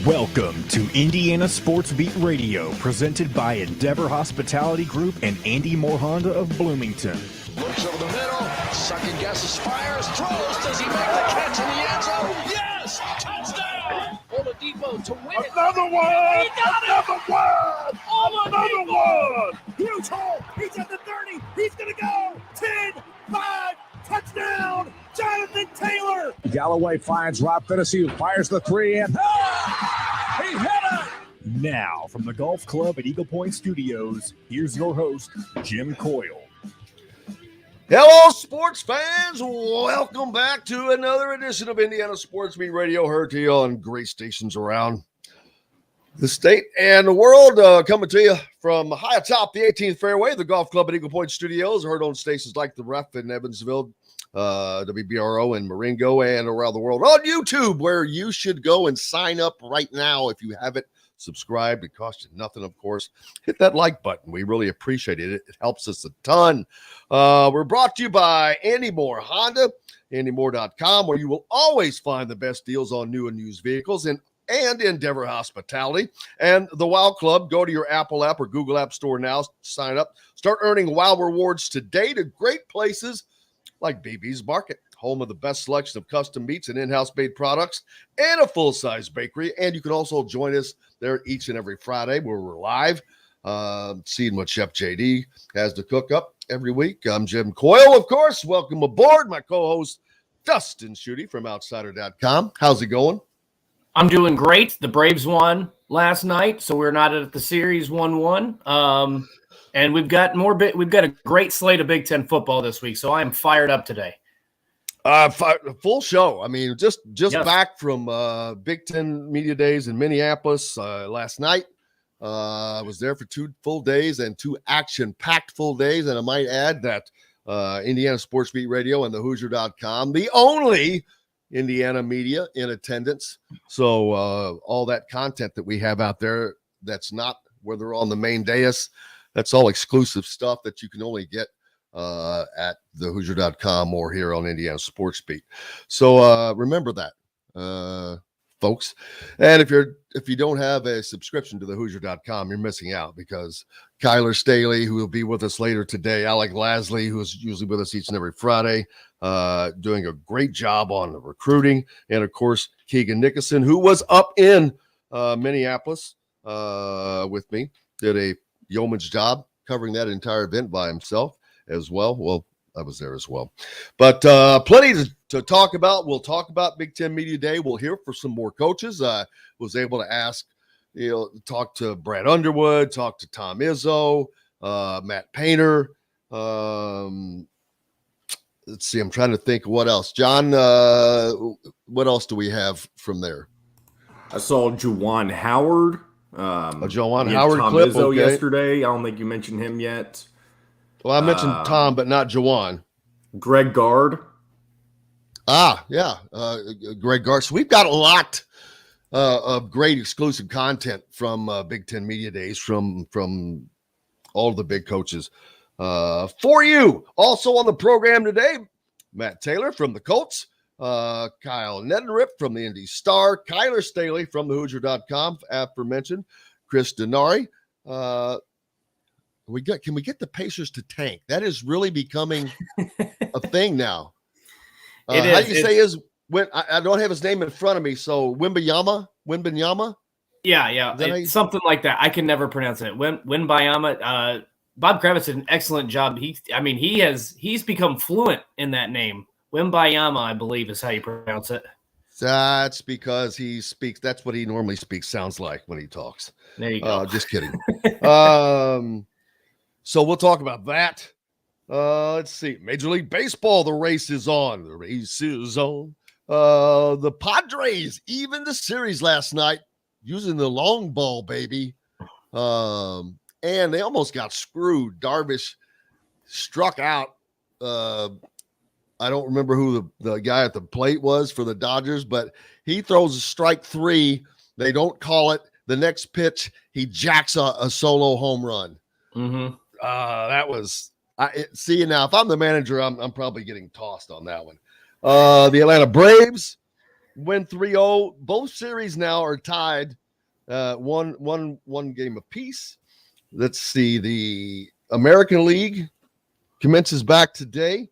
Welcome to Indiana Sports Beat Radio, presented by Endeavor Hospitality Group and Andy Moore Honda of Bloomington. Looks over the middle, second guesses, fires, throws. Does he make the catch in the end zone? Yes! Touchdown! Oladipo to win it. Another one! Another one! Oladipo! Another one! Huge hole! He's at the 30! He's gonna go! 10, 5, touchdown! Jonathan Taylor! Galloway finds Rob Finnessy, who fires the three, and he hit it! Now, from the Golf Club at Eagle Point Studios, here's your host, Jim Coyle. Hello, sports fans. Welcome back to another edition of Indiana Sports Beat Radio, heard to you on great stations around the state and the world. Coming to you from high atop the 18th fairway, the Golf Club at Eagle Point Studios, heard on stations like The Ref in Evansville, WBRO in Marengo, and around the world on YouTube, where you should go and sign up right now if you haven't subscribed. It costs you nothing, of course. Hit that like button. We really appreciate it. It helps us a ton. We're brought to you by Andy Moore Honda, AndyMoore.com, where you will always find the best deals on new and used vehicles, and Endeavor Hospitality and the WOW Club. Go to your Apple app or Google App Store now. Sign up. Start earning WOW rewards today to great places like BB's Market, home of the best selection of custom meats and in-house made products, and a full-size bakery. And you can also join us there each and every Friday where we're live, seeing what Chef JD has to cook up every week. I'm Jim Coyle, of course. Welcome aboard. My co-host, Dustin Schutte from Outsider.com. How's it going? I'm doing great. The Braves won last night, so we're not at the series 1-1. And we've got a great slate of Big Ten football this week, so I am fired up today. Full show. I mean, just Yes. back from Big Ten Media Days in Minneapolis last night. I was there for 2 full days and 2 action-packed full days. And I might add that Indiana Sports Beat Radio and the Hoosier.com, the only Indiana media in attendance. So all that content that we have out there, that's not where they're on the main dais. That's all exclusive stuff that you can only get at the Hoosier.com or here on Indiana Sports Beat. So remember that, folks. And if you don't have a subscription to the Hoosier.com, you're missing out, because Kyler Staley, who will be with us later today, Alec Lasley, who is usually with us each and every Friday, doing a great job on the recruiting, and of course Keegan Nickerson, who was up in Minneapolis with me, did a yeoman's job covering that entire event by himself as well. Well, I was there as well. But plenty to talk about. We'll talk about Big Ten Media Day. We'll hear from some more coaches. Was able to ask, talk to Brad Underwood, talk to Tom Izzo, Matt Painter. Let's see. I'm trying to think what else. John, what else do we have from there? I saw Juwan Howard. A Juwan Howard Tom clip Izzo okay. yesterday. I don't think you mentioned him yet. Well, I mentioned Tom, but not Juwan. Greg Gard. Yeah. Greg Gard. So we've got a lot of great exclusive content from Big Ten Media Days from all of the big coaches for you. Also on the program today, Matt Taylor from the Colts, Kyle Neddenriep from the Indy Star, Kyler Staley from the Hoosier.com, aforementioned, Chris Denari. Can we get the Pacers to tank? That is really becoming a thing now. How do you say his? When I don't have his name in front of me, so Wembanyama. Yeah, it's something like that. I can never pronounce it. Wembanyama. Bob Kravitz did an excellent job. He's become fluent in that name. Wembanyama, I believe, is how you pronounce it. That's because he speaks. That's what he normally speaks. Sounds like when he talks. There you go. Just kidding. So we'll talk about that. Let's see. Major League Baseball, the race is on. The race is on. The Padres even the series last night using the long ball, baby. And they almost got screwed. Darvish struck out. I don't remember who the guy at the plate was for the Dodgers, but he throws a strike 3. They don't call it. The next pitch, he jacks a solo home run. Mm-hmm. That was see now. If I'm the manager, I'm probably getting tossed on that one. The Atlanta Braves win 3-0. Both series now are tied, one game apiece. Let's see. The American League commences back today.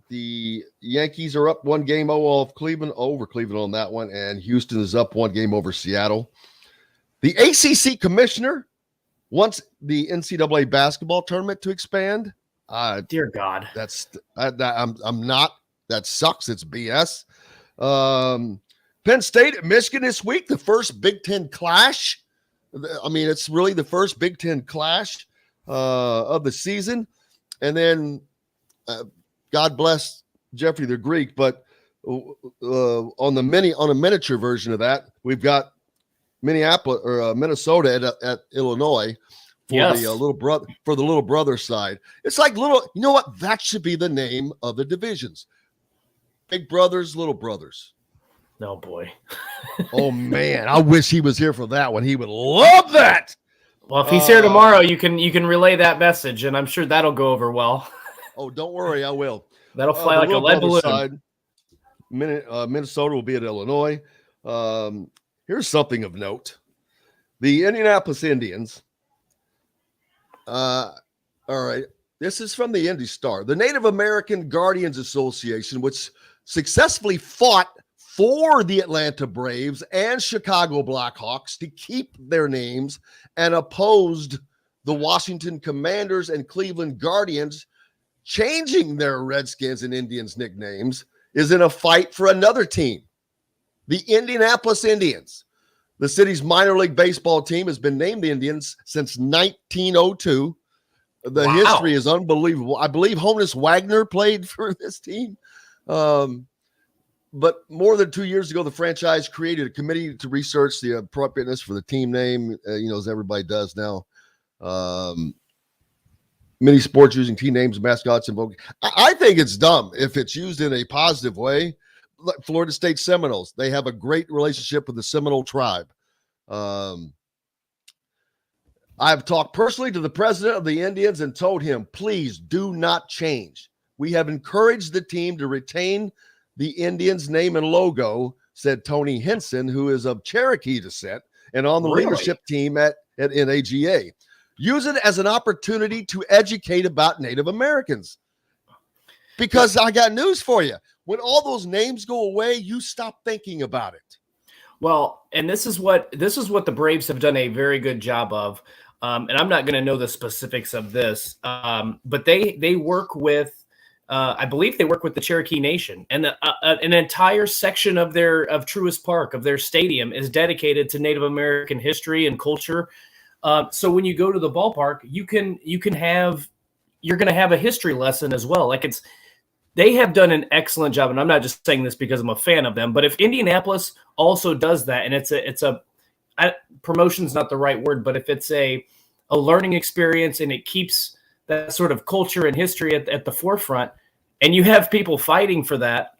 The Yankees are up 1-0 over Cleveland on that one, and Houston is up 1 over Seattle. The ACC commissioner wants the NCAA basketball tournament to expand. Dear God, I'm not. That sucks. It's BS. Penn State at Michigan this week, the first Big Ten clash. I mean, it's really the first Big Ten clash of the season. And then, God bless Jeffrey the Greek, but on a miniature version of that, we've got Minnesota at Illinois for the little brother side. It's like you know what? That should be the name of the divisions. Big brothers, little brothers. Oh boy. Oh man, I wish he was here for that one. He would love that. Well, if he's here tomorrow, you can relay that message, and I'm sure that'll go over well. Oh, don't worry, I will. That'll fly like a lead balloon. Side, Minnesota will be at Illinois. Here's something of note. The Indianapolis Indians. All right. This is from the Indy Star. The Native American Guardians Association, which successfully fought for the Atlanta Braves and Chicago Blackhawks to keep their names and opposed the Washington Commanders and Cleveland Guardians changing their Redskins and Indians nicknames, is in a fight for another team, the Indianapolis Indians. The city's minor league baseball team has been named the Indians since 1902. The history is unbelievable. I believe Honus Wagner played for this team. But more than 2 years ago, the franchise created a committee to research the appropriateness for the team name, as everybody does now. Many sports using team names, mascots, and I think it's dumb if it's used in a positive way. Like Florida State Seminoles, they have a great relationship with the Seminole tribe. I've talked personally to the president of the Indians and told him, please do not change. We have encouraged the team to retain the Indians' name and logo, said Tony Henson, who is of Cherokee descent and on the leadership team at NAGA. Use it as an opportunity to educate about Native Americans. Because I got news for you. When all those names go away, you stop thinking about it. Well, and this is what the Braves have done a very good job of. And I'm not going to know the specifics of this, but they work with, I believe they work with the Cherokee Nation, and an entire section of Truist Park, of their stadium, is dedicated to Native American history and culture. So when you go to the ballpark, you're going to have a history lesson as well. They have done an excellent job, and I'm not just saying this because I'm a fan of them, but if Indianapolis also does that, and promotion's not the right word, but if it's a learning experience and it keeps that sort of culture and history at the forefront, and you have people fighting for that,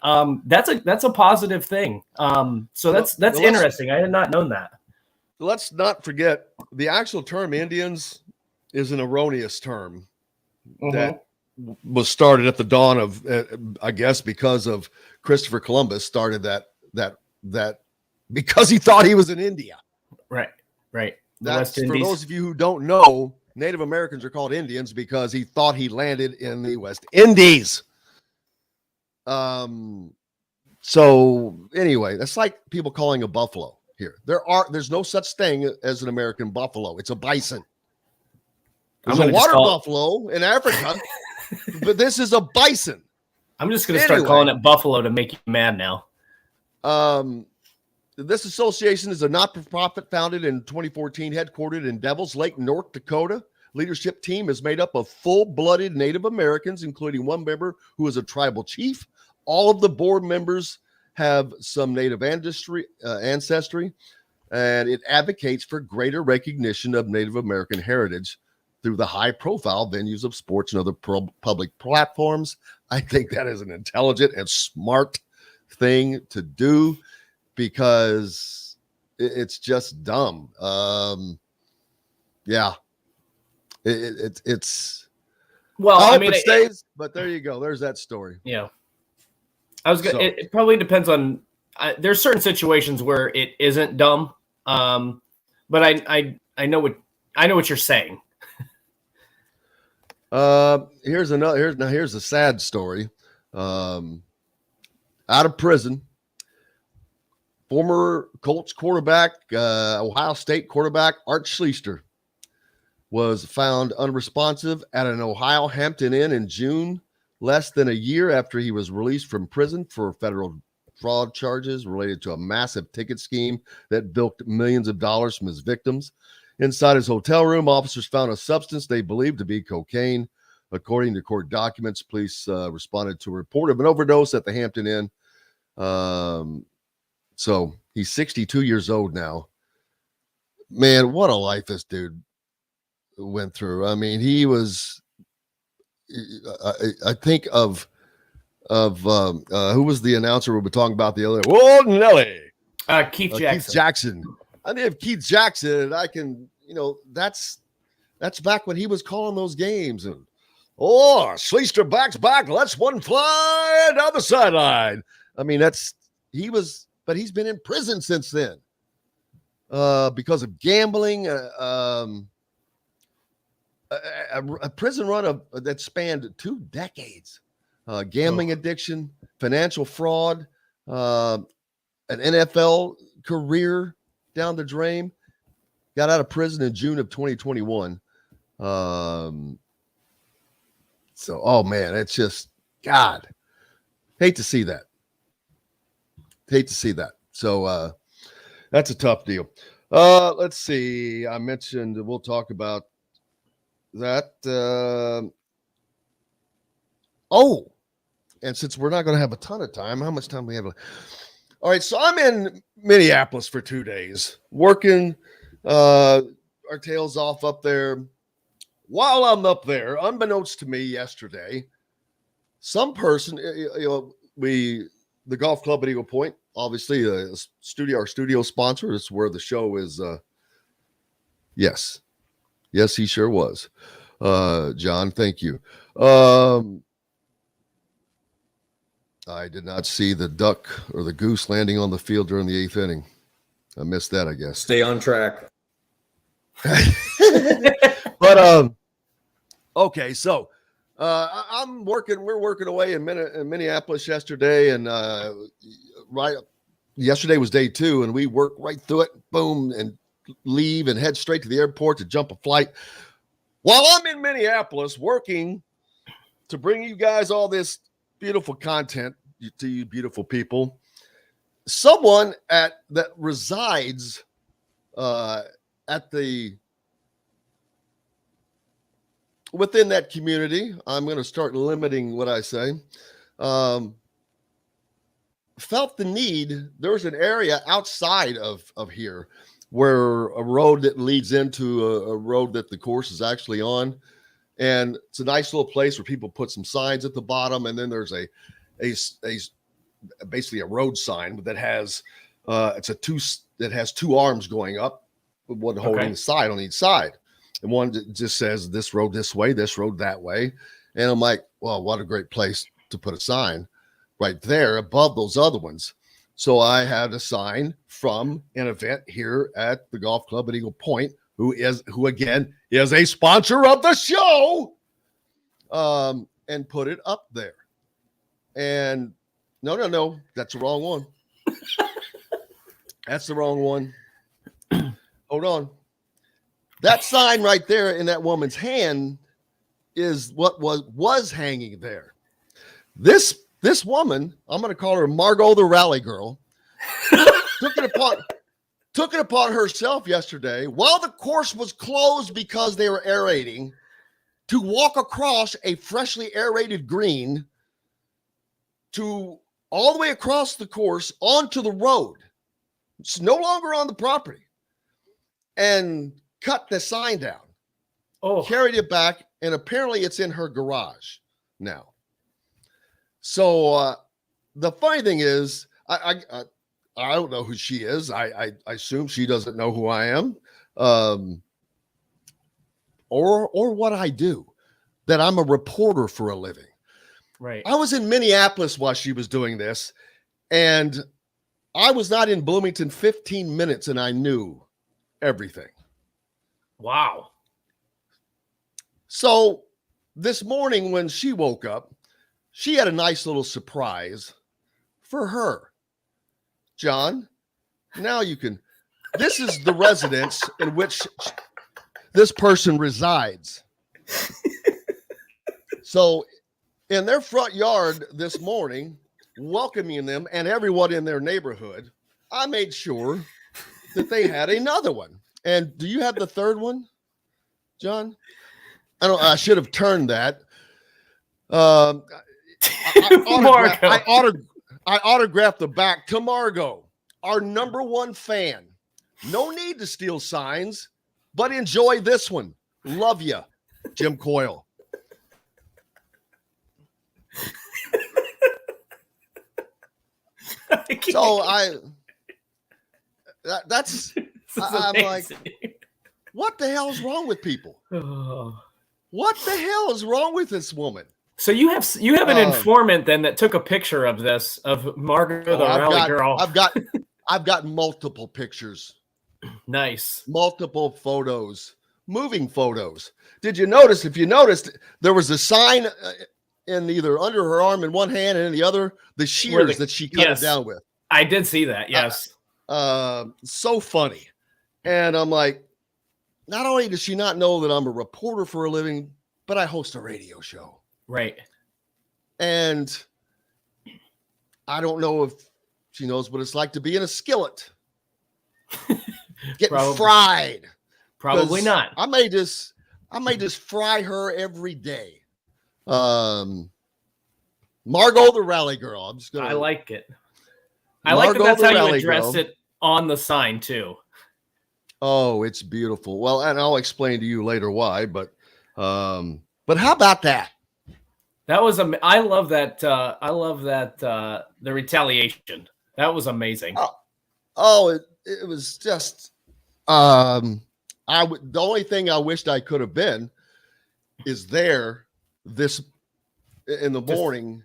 that's a positive thing. So that's interesting. I had not known that. Let's not forget the actual term Indians is an erroneous term that was started at the dawn of, I guess, because of Christopher Columbus started that because he thought he was in India. Right. That's for those of you who don't know, Native Americans are called Indians because he thought he landed in the West Indies. So anyway, that's like people calling a buffalo here. There's no such thing as an American buffalo. It's a bison. There's a water buffalo in Africa, but this is a bison. I'm just going to start calling it buffalo to make you mad now. This association is a not-for-profit founded in 2014, headquartered in Devils Lake, North Dakota. Leadership team is made up of full-blooded Native Americans, including one member who is a tribal chief. All of the board members have some Native ancestry, and it advocates for greater recognition of Native American heritage through the high-profile venues of sports and other public platforms. I think that is an intelligent and smart thing to do because it's just dumb. Yeah. It's well, I mean, it stays, but there you go. There's that story. Yeah. It probably depends on. There's certain situations where it isn't dumb, but I know what you're saying. Here's a sad story. Out of prison, former Colts quarterback, Ohio State quarterback Art Schlichter was found unresponsive at an Ohio Hampton Inn in June, less than a year after he was released from prison for federal fraud charges related to a massive ticket scheme that bilked millions of dollars from his victims. Inside his hotel room, officers found a substance they believed to be cocaine. According to court documents, police responded to a report of an overdose at the Hampton Inn. So he's 62 years old now. Man, what a life this dude went through. I mean, he was, I think of who was the announcer we were talking about the other day? Whoa, Nelly. Keith Jackson. Keith Jackson. I think of Keith Jackson, I can, that's back when he was calling those games. And, Schlichter backs back, lets one fly down the sideline. I mean, but he's been in prison since then because of gambling. A prison run that spanned 2 decades. Gambling addiction, financial fraud, an NFL career down the drain. Got out of prison in June of 2021. So, oh man, it's just, God, hate to see that. So that's a tough deal. Let's see. I mentioned we'll talk about that. And since we're not going to have a ton of time, how much time do we have? All right, so I'm in Minneapolis for 2 days, working our tails off up there. While I'm up there, unbeknownst to me yesterday, some person, the golf club at Eagle Point, obviously our studio sponsor, is where the show is. Yes, he sure was. John, thank you. I did not see the duck or the goose landing on the field during the 8th inning. I missed that, I guess. Stay on track. But okay, so we're working away in Minneapolis yesterday, and yesterday was day 2, and we worked right through it, boom, and leave and head straight to the airport to jump a flight. While I'm in Minneapolis working to bring you guys all this beautiful content to you beautiful people, someone that resides within that community, I'm going to start limiting what I say, felt the need. There's an area outside of here where a road that leads into a road that the course is actually on. And it's a nice little place where people put some signs at the bottom. And then there's basically a road sign that has, that has 2 arms going up, with one holding the side on each side. And one just says this road this way, this road that way. And I'm like, well, what a great place to put a sign right there above those other ones. So I had a sign from an event here at the golf club at Eagle Point, who again is a sponsor of the show, and put it up there. And no, that's the wrong one. That's the wrong one. Hold on. That sign right there in that woman's hand is what was hanging there. This woman, I'm going to call her Margot the Rally Girl, took it upon herself yesterday, while the course was closed because they were aerating, to walk across a freshly aerated green to all the way across the course onto the road. It's no longer on the property. And cut the sign down. Carried it back, and apparently it's in her garage now. So the funny thing is, I don't know who she is. I assume she doesn't know who I am, or what I do. That I'm a reporter for a living. Right. I was in Minneapolis while she was doing this, and I was not in Bloomington 15 minutes, and I knew everything. Wow. So this morning when she woke up, she had a nice little surprise for her. John, now you can. This is the residence in which this person resides. So in their front yard this morning, welcoming them and everyone in their neighborhood, I made sure that they had another one. And do you have the third one, John? I should have turned that. I autographed the back to Margot, our #1 fan. No need to steal signs, but enjoy this one. Love ya, Jim Coyle. So I'm like, what the hell is wrong with people? What the hell is wrong with this woman? So you have an informant then that took a picture of this of Margot the rally girl. I've got multiple pictures. Nice. Multiple photos, moving photos. Did you notice? If you noticed, there was a sign in either under her arm in one hand and in the other, the shears that she cut it down with. I did see that. Yes. So funny. And I'm like, not only does she not know that I'm a reporter for a living, but I host a radio show. Right. And I don't know if she knows what it's like to be in a skillet. Getting fried. Probably not. I may just fry her every day. Margot the Rally Girl. I'm just gonna. I like it. I like that that's how you address it on the sign too. Oh, it's beautiful. Well, and I'll explain to you later why. But how about that? That was I love that. I love that the retaliation. That was amazing. It was just. The only thing I wished I could have been is there this in the morning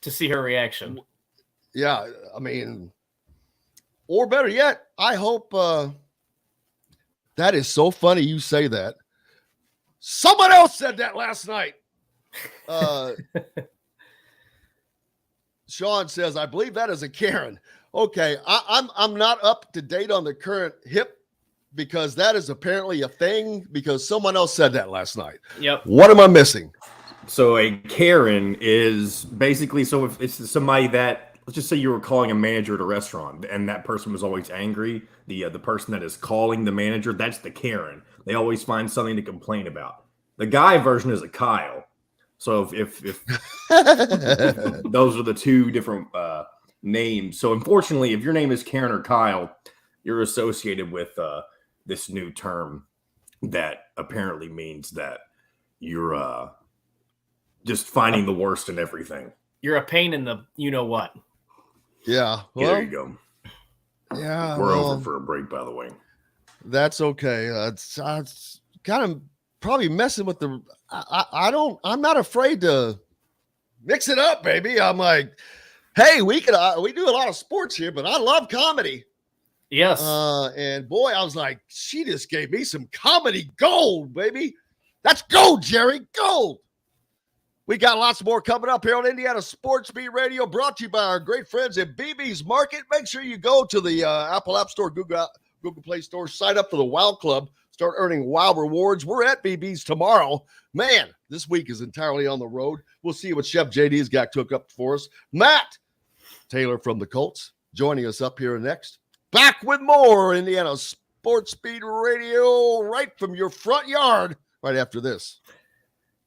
to see her reaction. Yeah, I mean, or better yet, I hope that is so funny you say that. Someone else said that last night. Sean says, I believe that is a Karen. Okay, I'm not up to date on the current hip because that is apparently a thing because someone else said that last night. Yep. What am I missing? So a Karen is basically, so if it's somebody that, let's just say you were calling a manager at a restaurant and that person was always angry, the person that is calling the manager, that's the Karen. They always find something to complain about. The guy version is a Kyle. So if those are the two different names. So unfortunately, if your name is Karen or Kyle, you're associated with this new term that apparently means that you're just finding the worst in everything. You're a pain in the you-know-what. Yeah. Well, there you go. Yeah. We're over for a break, by the way. That's okay. It's kind of probably messing with the I'm not afraid to mix it up, baby. I'm like, hey, we do a lot of sports here, but I love comedy. Yes. And boy, I was like, she just gave me some comedy gold, baby. That's gold, Jerry. Gold. We got lots more coming up here on Indiana Sports Beat Radio, brought to you by our great friends at BB's Market. Make sure you go to the Apple App Store, Google Play Store, sign up for the WOW Club, start earning WOW rewards. We're at BB's tomorrow. Man, this week is entirely on the road. We'll see what Chef JD's got cooked up for us. Matt Taylor from the Colts joining us up here next. Back with more Indiana Sports Beat Radio right from your front yard right after this.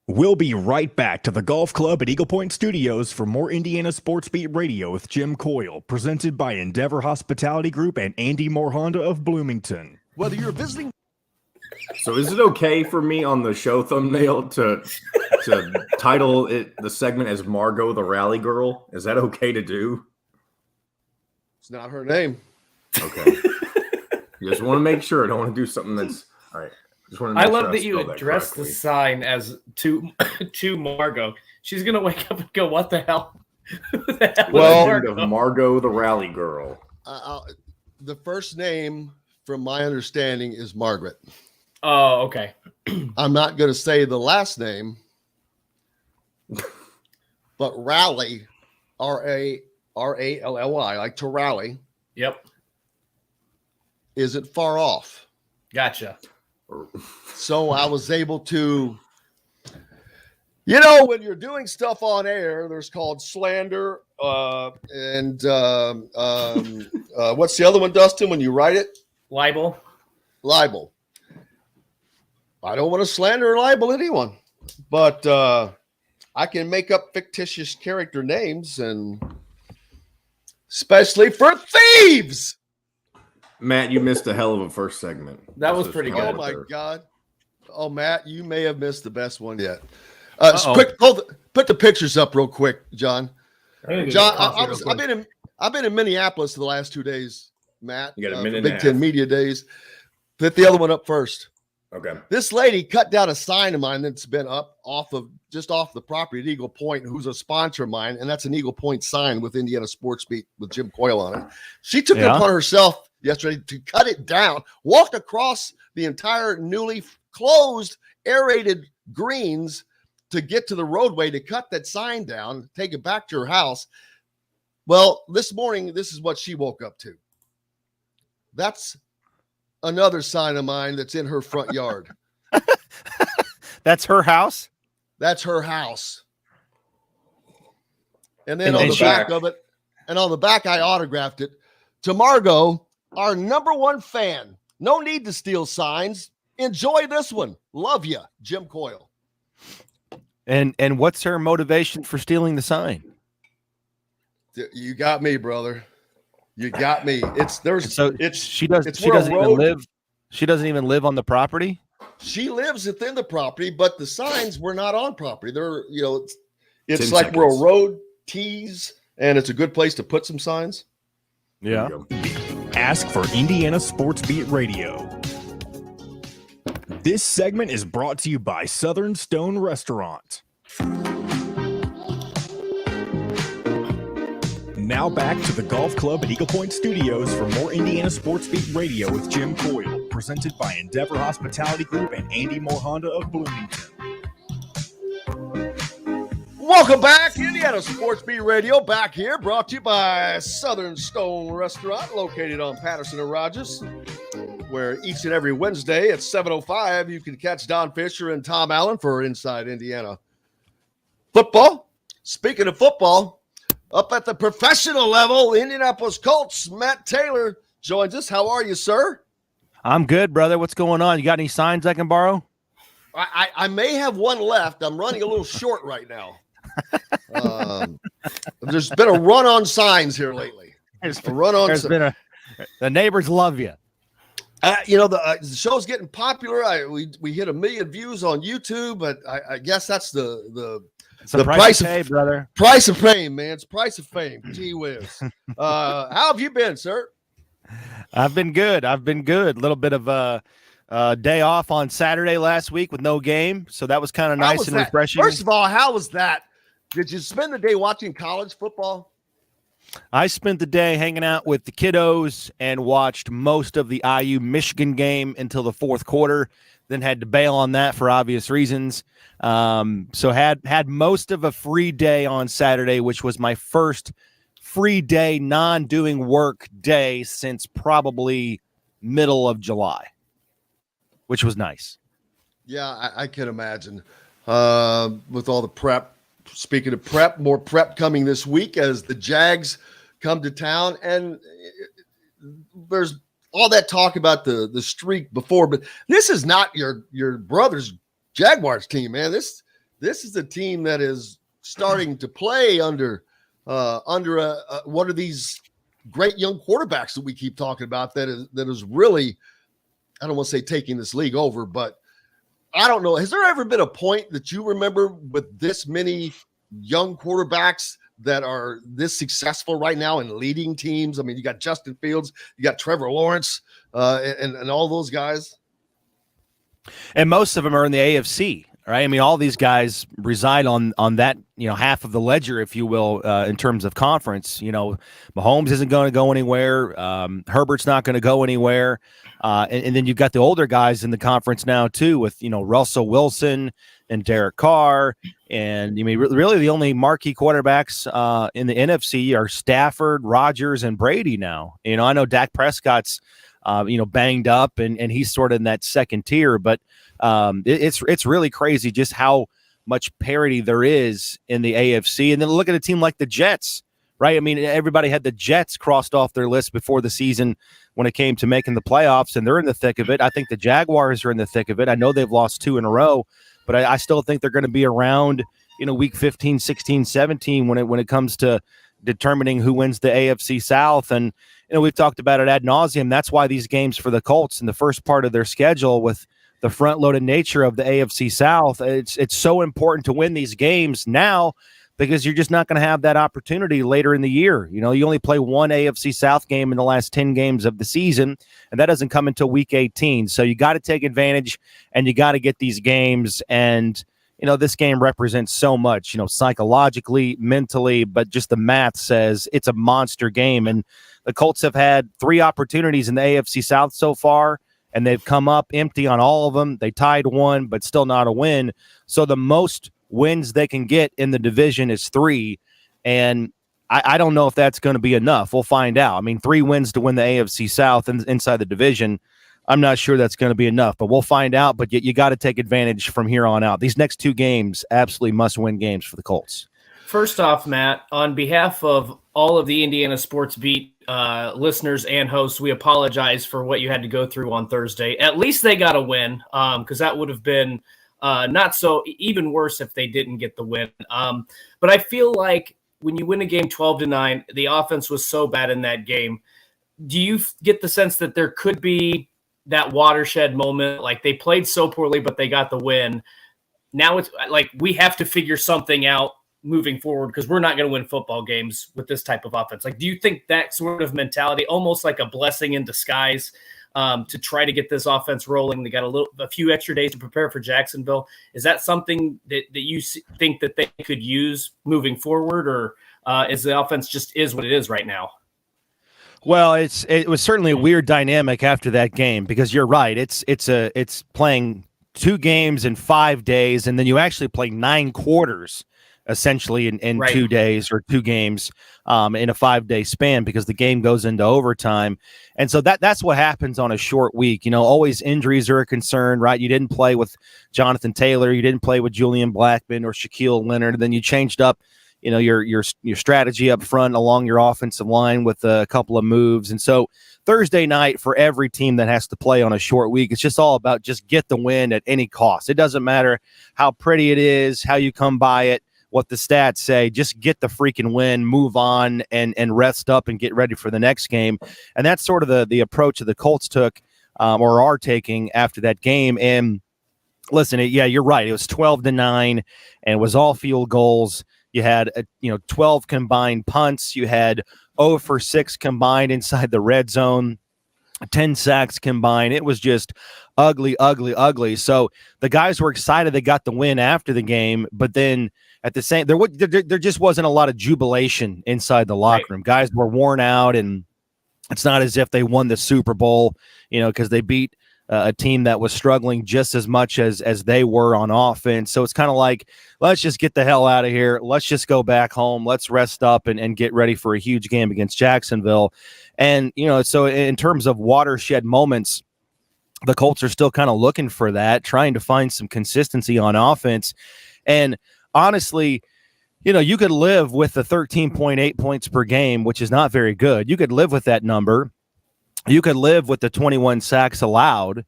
We'll be right back to the Golf Club at Eagle Point Studios for more Indiana Sports Beat Radio with Jim Coyle, presented by Endeavor Hospitality Group and Andy Moore Honda of Bloomington. Whether you're visiting. So is it okay for me on the show thumbnail to title it the segment as Margot the Rally Girl? Is that okay to do? It's not her name. Okay. Just want to make sure. I don't want to do something that's all right. I love that you addressed the sign as to Margot. She's gonna wake up and go, "What the hell?" Margot, the rally girl. The first name, from my understanding, is Margaret. Oh, okay. I'm not going to say the last name, but Rally, R-A-L-L-Y, like to rally. Yep. Isn't far off. Gotcha. So I was able to, when you're doing stuff on air, there's called slander, and what's the other one, Dustin, when you write it? Libel. I don't want to slander or libel anyone, but I can make up fictitious character names, and especially for thieves. Matt, you missed a hell of a first segment. That was pretty good. Oh my God. Oh, Matt, you may have missed the best one yet. Put the pictures up real quick, John. John, I've been in Minneapolis the last 2 days, Matt. You got a minute Big Ten Media Days. Put the other one up first. Okay. This lady cut down a sign of mine that's been up off the property at Eagle Point, who's a sponsor of mine, and that's an Eagle Point sign with Indiana Sports Beat with Jim Coyle on it. She took it upon herself yesterday to cut it down, walked across the entire newly closed aerated greens to get to the roadway to cut that sign down, take it back to her house. Well, this morning, this is what she woke up to. That's another sign of mine that's in her front yard. That's her house? That's her house. And then on the back of it, and on the back, I autographed it to Margot, our number one fan. No need to steal signs. Enjoy this one. Love you, Jim Coyle. And what's her motivation for stealing the sign? You got me, brother. You got me. She doesn't even live on the property. She lives within the property, but the signs were not on property. They're, it's 10 like seconds. where a road tees, and it's a good place to put some signs. Yeah. Ask for Indiana Sports Beat Radio. This segment is brought to you by Southern Stone Restaurant. Now back to the Golf Club at Eagle Point Studios for more Indiana Sports Beat Radio with Jim Coyle, presented by Endeavor Hospitality Group and Andy Moore Honda of Bloomington. Welcome back, Indiana Sports Beat Radio, back here, brought to you by Southern Stone Restaurant, located on Patterson and Rogers, where each and every Wednesday at 7:05 you can catch Don Fisher and Tom Allen for Inside Indiana Football. Speaking of football, up at the professional level, Indianapolis Colts, Matt Taylor joins us. How are you, sir? I'm good, brother. What's going on? You got any signs I can borrow? I may have one left. I'm running a little short right now. There's been a run on signs here lately. The neighbors love you. The show's getting popular. We hit 1 million views on YouTube, but I guess that's the price of fame, brother. Price of fame, man. It's price of fame. Gee whiz. How have you been, sir? I've been good. A little bit of a day off on Saturday last week with no game, so that was kind of nice and refreshing. First of all, how was that? Did you spend the day watching college football? I spent the day hanging out with the kiddos and watched most of the IU Michigan game until the fourth quarter, then had to bail on that for obvious reasons. So had most of a free day on Saturday, which was my first free day, non-doing work day since probably middle of July, which was nice. Yeah, I can imagine. With all the prep. Speaking of prep, more prep coming this week as the Jags come to town, and there's all that talk about the streak before, but this is not your brother's Jaguars team, man. This is a team that is starting to play under one of these great young quarterbacks that we keep talking about that is really, I don't want to say taking this league over, but I don't know. Has there ever been a point that you remember with this many young quarterbacks that are this successful right now in leading teams? I mean, you got Justin Fields, you got Trevor Lawrence, and all those guys. And most of them are in the AFC, right? I mean, all these guys reside on that, half of the ledger, if you will, in terms of conference. Mahomes isn't going to go anywhere. Herbert's not going to go anywhere. And then you've got the older guys in the conference now, too, with, Russell Wilson and Derek Carr. And, really the only marquee quarterbacks in the NFC are Stafford, Rodgers, and Brady now. I know Dak Prescott's, banged up, and he's sort of in that second tier. But it's really crazy just how much parity there is in the AFC. And then look at a team like the Jets, right? I mean, everybody had the Jets crossed off their list before the season when it came to making the playoffs, and they're in the thick of it. I think the Jaguars are in the thick of it. I know they've lost 2 in a row, but I still think they're going to be around, week 15, 16, 17 when it comes to determining who wins the AFC South. And, we've talked about it ad nauseum. That's why these games for the Colts in the first part of their schedule, with the front-loaded nature of the AFC South, it's so important to win these games now, because you're just not going to have that opportunity later in the year. You only play one AFC South game in the last 10 games of the season, and that doesn't come until week 18. So you got to take advantage, and you got to get these games. And, this game represents so much, psychologically, mentally, but just the math says it's a monster game. And the Colts have had 3 opportunities in the AFC South so far, and they've come up empty on all of them. They tied 1, but still not a win. So the most wins they can get in the division is 3. And I don't know if that's going to be enough. We'll find out. I mean, 3 wins to win the AFC South inside the division, I'm not sure that's going to be enough, but we'll find out. But you got to take advantage from here on out. These next 2 games, absolutely must-win games for the Colts. First off, Matt, on behalf of all of the Indiana Sports Beat listeners and hosts, we apologize for what you had to go through on Thursday. At least they got a win, because that would have been not so even worse if they didn't get the win. But I feel like when you win a game 12-9, the offense was so bad in that game. Do you get the sense that there could be that watershed moment? Like, they played so poorly, but they got the win. Now it's like we have to figure something out moving forward, because we're not going to win football games with this type of offense. Like, do you think that sort of mentality, almost like a blessing in disguise, to try to get this offense rolling? They got a few extra days to prepare for Jacksonville. Is that something that you think that they could use moving forward, or is the offense just is what it is right now? Well, it was certainly a weird dynamic after that game, because you're right. It's playing 2 games in 5 days, and then you actually play 9 quarters essentially in right. 2 days, or 2 games in a 5-day span, because the game goes into overtime. And so that's what happens on a short week. Always injuries are a concern, right? You didn't play with Jonathan Taylor, you didn't play with Julian Blackmon or Shaquille Leonard, and then you changed up your strategy up front along your offensive line with a couple of moves. And so Thursday night, for every team that has to play on a short week, it's just all about just get the win at any cost. It doesn't matter how pretty it is, how you come by it, what the stats say, just get the freaking win, move on, and rest up and get ready for the next game. And that's sort of the approach that the Colts took or are taking after that game. And listen, you're right. It was 12-9, and it was all field goals. You had 12 combined punts. You had 0 for 6 combined inside the red zone, 10 sacks combined. It was just ugly, ugly, ugly. So the guys were excited they got the win after the game, but then at the same, there just wasn't a lot of jubilation inside the locker room. Guys were worn out, and it's not as if they won the Super Bowl, because they beat a team that was struggling just as much as they were on offense. So it's kind of like, let's just get the hell out of here. Let's just go back home. Let's rest up and get ready for a huge game against Jacksonville. And, so in terms of watershed moments, the Colts are still kind of looking for that, trying to find some consistency on offense. And honestly, you could live with the 13.8 points per game, which is not very good. You could live with that number. You could live with the 21 sacks allowed,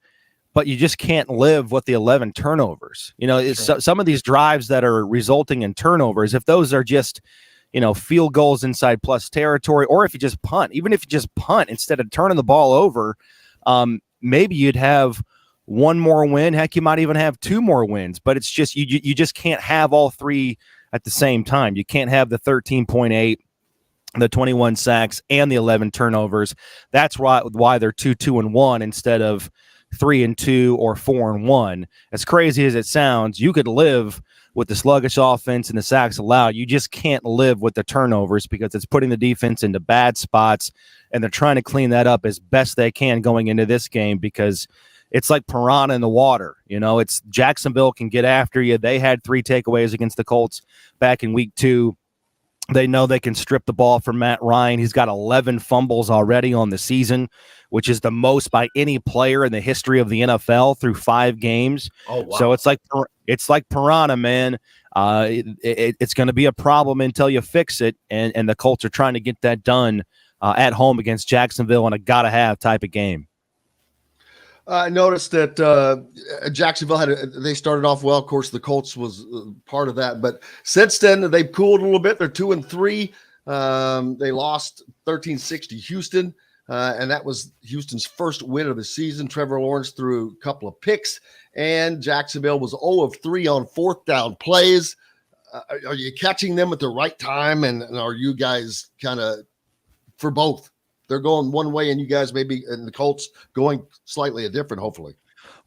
but you just can't live with the 11 turnovers. Some of these drives that are resulting in turnovers, if those are just, field goals inside plus territory, or if you just punt, even if you just punt instead of turning the ball over, maybe you'd have one more win. Heck, you might even have 2 more wins, but it's just, you just can't have all 3 at the same time. You can't have the 13.8, the 21 sacks, and the 11 turnovers. That's why they're 2-2-1 instead of 3-2 or 4-1. As crazy as it sounds, you could live with the sluggish offense and the sacks allowed. You just can't live with the turnovers because it's putting the defense into bad spots, and they're trying to clean that up as best they can going into this game because it's like piranha in the water. It's Jacksonville can get after you. They had 3 takeaways against the Colts back in week 2. They know they can strip the ball from Matt Ryan. He's got 11 fumbles already on the season, which is the most by any player in the history of the NFL through 5 games. Oh, wow. So it's like piranha, man. It's going to be a problem until you fix it, and the Colts are trying to get that done at home against Jacksonville in a gotta-have type of game. I noticed that Jacksonville they started off well. Of course, the Colts was part of that, but since then they've cooled a little bit. They're 2-3. They lost 13-6 to Houston, and that was Houston's first win of the season. Trevor Lawrence threw a couple of picks, and Jacksonville was 0-3 on 4th down plays. Are you catching them at the right time, and are you guys kind of for both? They're going one way, and you guys maybe, and the Colts going slightly a different, hopefully.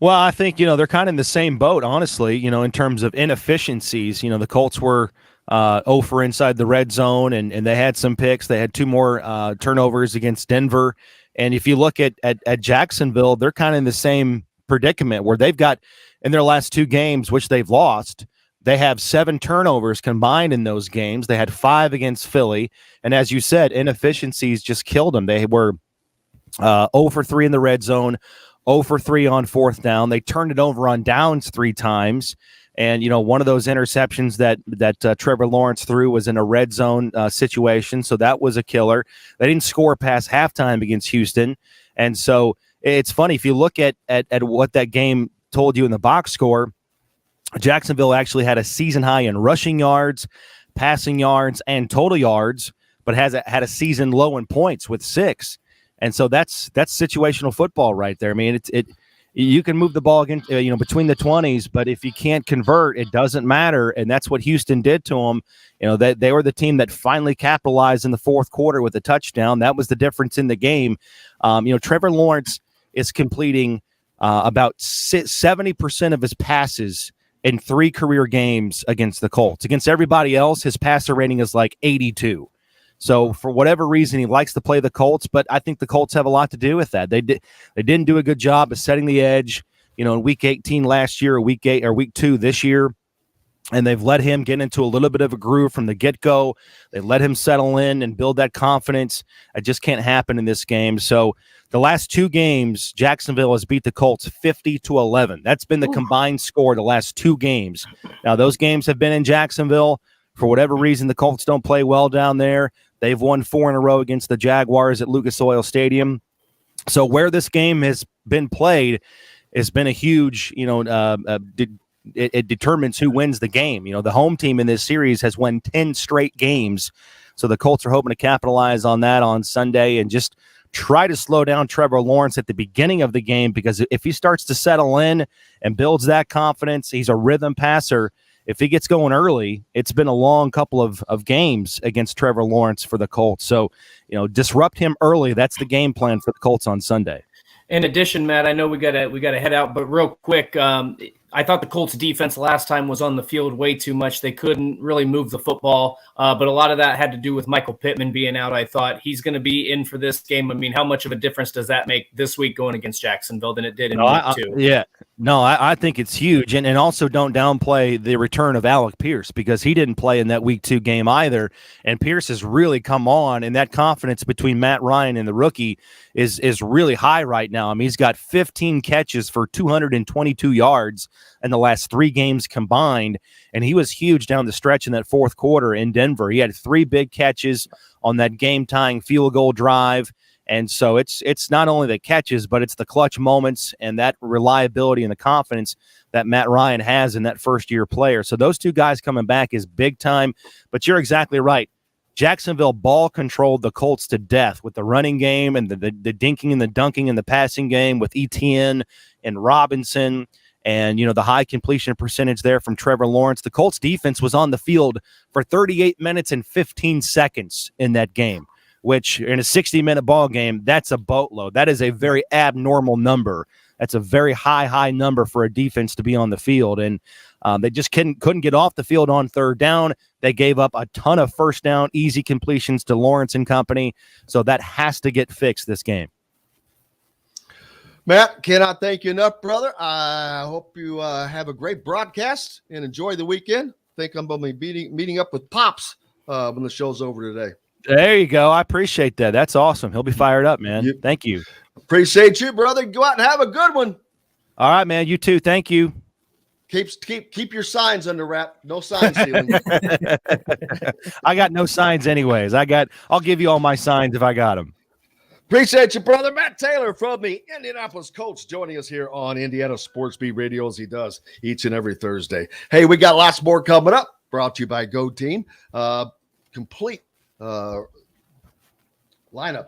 Well, I think, they're kind of in the same boat, honestly, in terms of inefficiencies. The Colts were 0 for inside the red zone, and they had some picks. They had 2 more turnovers against Denver. And if you look at Jacksonville, they're kind of in the same predicament where they've got, in their last 2 games, which they've lost, they have 7 turnovers combined in those games. They had 5 against Philly. And as you said, inefficiencies just killed them. They were 0 for 3 in the red zone, 0 for 3 on 4th down. They turned it over on downs 3 times. And, one of those interceptions that Trevor Lawrence threw was in a red zone situation. So that was a killer. They didn't score past halftime against Houston. And so it's funny, if you look at what that game told you in the box score, Jacksonville actually had a season high in rushing yards, passing yards, and total yards, but had a season low in points with 6. And so that's situational football right there. I mean, you can move the ball against, between the 20s, but if you can't convert, it doesn't matter. And that's what Houston did to them. They were the team that finally capitalized in the 4th quarter with a touchdown. That was the difference in the game. Trevor Lawrence is completing about 70% of his passes in 3 career games against the Colts. Against everybody else, his passer rating is like 82. So for whatever reason, he likes to play the Colts, but I think the Colts have a lot to do with that. They didn't do a good job of setting the edge, in week 18 last year, or week 2 this year. And they've let him get into a little bit of a groove from the get-go. They let him settle in and build that confidence. It just can't happen in this game. So the last 2 games, Jacksonville has beat the Colts 50-11. That's been the combined score the last 2 games. Now, those games have been in Jacksonville. For whatever reason, the Colts don't play well down there. They've won 4 in a row against the Jaguars at Lucas Oil Stadium. So where this game has been played has been a huge, it determines who wins the game. The home team in this series has won 10 straight games. So the Colts are hoping to capitalize on that on Sunday and just try to slow down Trevor Lawrence at the beginning of the game, because if he starts to settle in and builds that confidence, he's a rhythm passer. If he gets going early, it's been a long couple of games against Trevor Lawrence for the Colts. So, disrupt him early. That's the game plan for the Colts on Sunday. In addition, Matt, I know we gotta head out, but real quick, I thought the Colts defense last time was on the field way too much. They couldn't really move the football, but a lot of that had to do with Michael Pittman being out. I thought he's going to be in for this game. I mean, how much of a difference does that make this week going against Jacksonville than it did in week 2? I think it's huge. And also don't downplay the return of Alec Pierce, because he didn't play in that week 2 game either. And Pierce has really come on, and that confidence between Matt Ryan and the rookie is really high right now. I mean, he's got 15 catches for 222 yards in the last 3 games combined, and he was huge down the stretch in that 4th quarter in Denver. He had 3 big catches on that game-tying field goal drive, and so it's not only the catches, but it's the clutch moments and that reliability and the confidence that Matt Ryan has in that first-year player. So those 2 guys coming back is big time, but you're exactly right. Jacksonville ball controlled the Colts to death with the running game and the dinking and the dunking in the passing game with Etienne and Robinson, and, the high completion percentage there from Trevor Lawrence. The Colts defense was on the field for 38 minutes and 15 seconds in that game, which in a 60-minute ball game, that's a boatload. That is a very abnormal number That's a very high number for a defense to be on the field. And they just couldn't get off the field on third down. They gave up a ton of first down, easy completions to Lawrence and company. So that has to get fixed this game. Matt, cannot thank you enough, brother. I hope you have a great broadcast and enjoy the weekend. I think I'm going to be meeting up with Pops when the show's over today. There you go. I appreciate that. That's awesome. He'll be fired up, man. Thank you. Appreciate you, brother. Go out and have a good one. All right, man. You too. Thank you. Keep your signs under wrap. No sign stealing. I got no signs anyways. I'll give you all my signs if I got them. Appreciate you, brother. Matt Taylor from the Indianapolis Colts joining us here on Indiana Sports Beat Radio as he does each and every Thursday. Hey, we got lots more coming up. Brought to you by Go Team. Complete lineup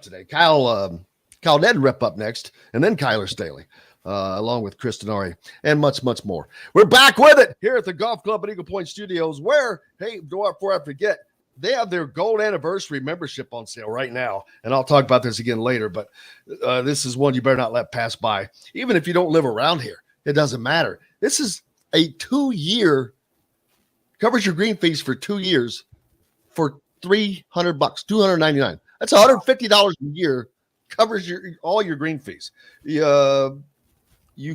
today. Kyle Neddenriep up next, and then Kyler Staley, along with Chris Denari, and much, much more. We're back with it here at the Golf Club at Eagle Point Studios, where, hey, before I forget, they have their gold anniversary membership on sale right now, and I'll talk about this again later, but this is one you better not let pass by. Even if you don't live around here, it doesn't matter. This is a 2-year, covers your green fees for 2 years for $300, $299. That's $150 a year, covers all your green fees. You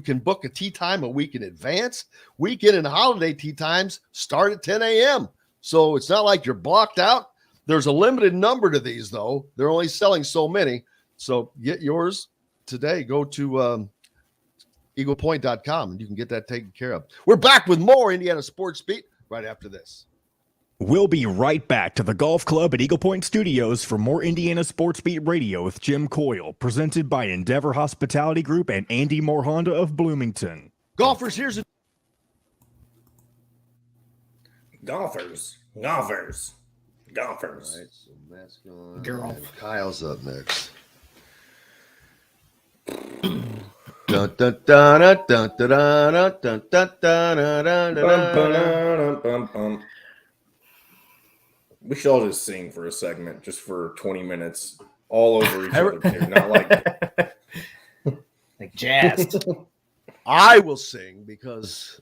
can book a tee time a week in advance. Weekend and holiday tee times start at 10 a.m., so it's not like you're blocked out. There's a limited number to these, though. They're only selling so many. So get yours today. Go to eaglepoint.com, and you can get that taken care of. We're back with more Indiana Sports Beat right after this. We'll be right back to the Golf Club at Eagle Point Studios for more Indiana Sports Beat Radio with Jim Coyle, presented by Endeavor Hospitality Group and Andy Moore Honda of Bloomington. Golfers, here's a Golfers. All right, so Matt's going. Girl. And Kyle's up next. Dun, dun, dun, dun, dun, dun, dun, dun, dun, dun, dun, dun, dun. We should all just sing for a segment, just for 20 minutes, all over each other. Too. Not like jazz. I will sing because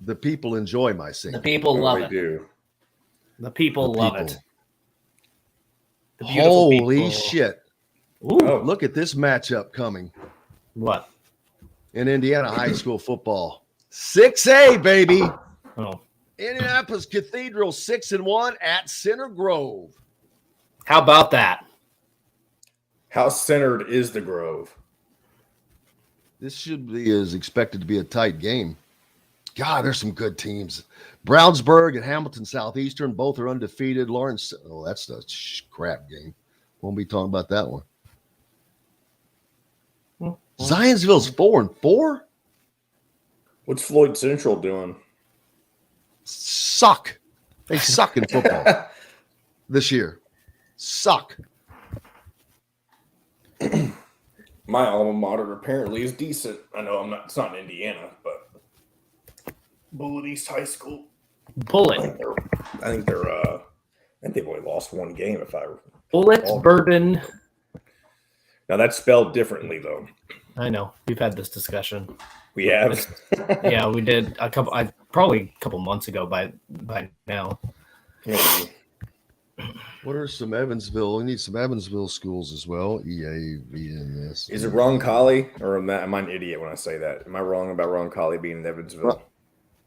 the people enjoy my singing. The people love it. Do. The people love it. The Holy people. shit. Ooh. Oh, look at this matchup coming What? in Indiana high school football. 6A, baby. Oh. Indianapolis Cathedral 6-1 at Center Grove. How about that? How centered is the Grove? This is expected to be a tight game. God, there's some good teams. Brownsburg and Hamilton Southeastern, both are undefeated. Lawrence, that's a crap game. Won't be talking about that one. Zionsville's 4-4. What's Floyd Central doing? Suck. They suck in football this year. Suck. My alma mater apparently is decent. I know it's not in Indiana, but Bullitt East High School. Bullitt. I think they've only lost one game Bullitt, Bourbon. Now that's spelled differently though. I know. We've had this discussion. We have. Yeah, we did probably a couple months ago by now. Maybe. What are some Evansville? We need some Evansville schools as well. EAVNS. Is it Roncalli, or am I an idiot when I say that? Am I wrong about Roncalli being in Evansville?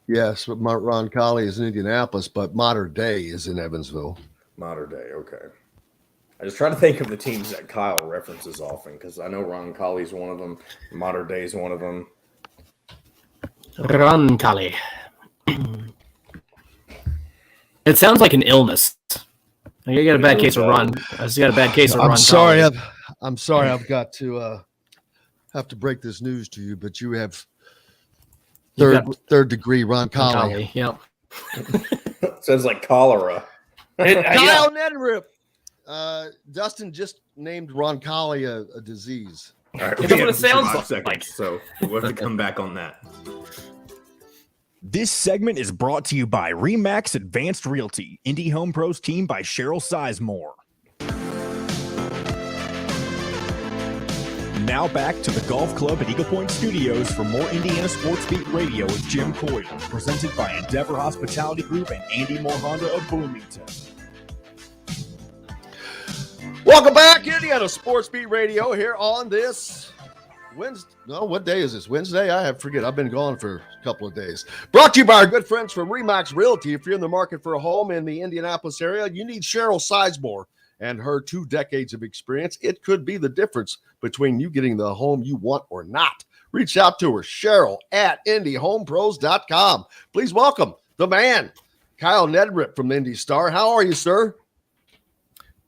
Yes, but Roncalli is in Indianapolis, but Modern Day is in Evansville. Modern Day, okay. I just try to think of the teams that Kyle references often, because I know Roncalli is one of them. Modern Day is one of them. Roncalli. It sounds like an illness. You got a bad case of Ron. I just got a bad case of Ron. I'm sorry. I've got to have to break this news to you, but you have third degree Roncalli. Yep. Sounds like cholera. Kyle Neddenriep. Dustin just named Roncalli a disease. All right, That's what it sounds like. So we'll have to come back on that. This segment is brought to you by Remax Advanced Realty, Indy Home Pros team by Cheryl Sizemore. now back to the Golf Club at Eagle Point Studios for more Indiana Sports Beat Radio with Jim Coyle, presented by Endeavor Hospitality Group and Andy Moore Honda of Bloomington. Welcome back, Indiana Sports Beat Radio here on this Wednesday. No, what day is this? Wednesday? I forget. I've been gone for a couple of days. Brought to you by our good friends from Remax Realty. If you're in the market for a home in the Indianapolis area, you need Cheryl Sizemore and her 2 decades of experience. It could be the difference between you getting the home you want or not. Reach out to her, Cheryl at IndyHomePros.com. Please welcome the man, Kyle Neddenriep from Indy Star. How are you, sir?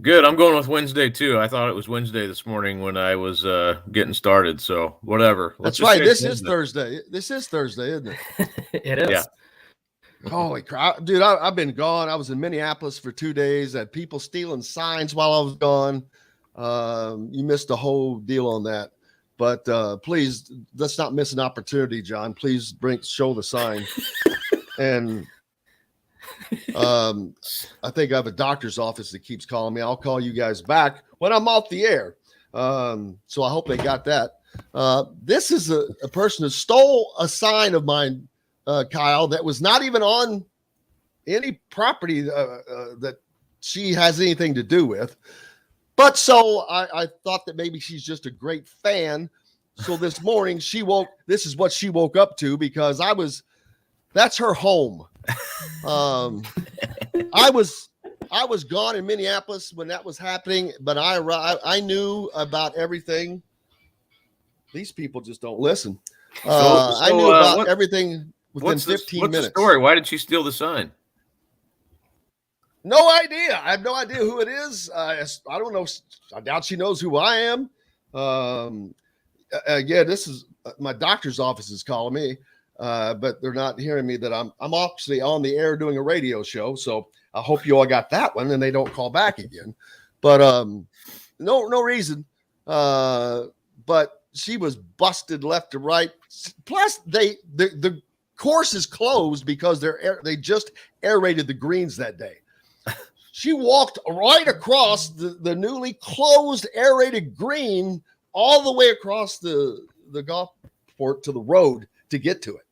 Good. I'm going with Wednesday, too. I thought it was Wednesday this morning when I was getting started, so whatever. That's right. This is Thursday. This is Thursday, isn't it? It is. Yeah. Holy crap. Dude, I've been gone. I was in Minneapolis for 2 days. Had people stealing signs while I was gone. You missed the whole deal on that. But please, let's not miss an opportunity, John. Please show the sign. And I think I have a doctor's office that keeps calling me. I'll call you guys back when I'm off the air. So I hope they got that. This is a person who stole a sign of mine, Kyle, that was not even on any property that she has anything to do with. But so I thought that maybe she's just a great fan. So this morning this is what she woke up to, because that's her home. I was gone in Minneapolis when that was happening, but I knew about everything. These people just don't listen. I knew about everything within 15 minutes. What's the story? Why did she steal the sign? No idea. I have no idea who it is. I don't know. I doubt she knows who I am. Yeah, this is my doctor's office is calling me, but they're not hearing me that I'm actually on the air doing a radio show. So I hope you all got that one and they don't call back again. But no reason. But she was busted left to right. Plus, the course is closed because they just aerated the greens that day. She walked right across the newly closed aerated green all the way across the golf court to the road to get to it.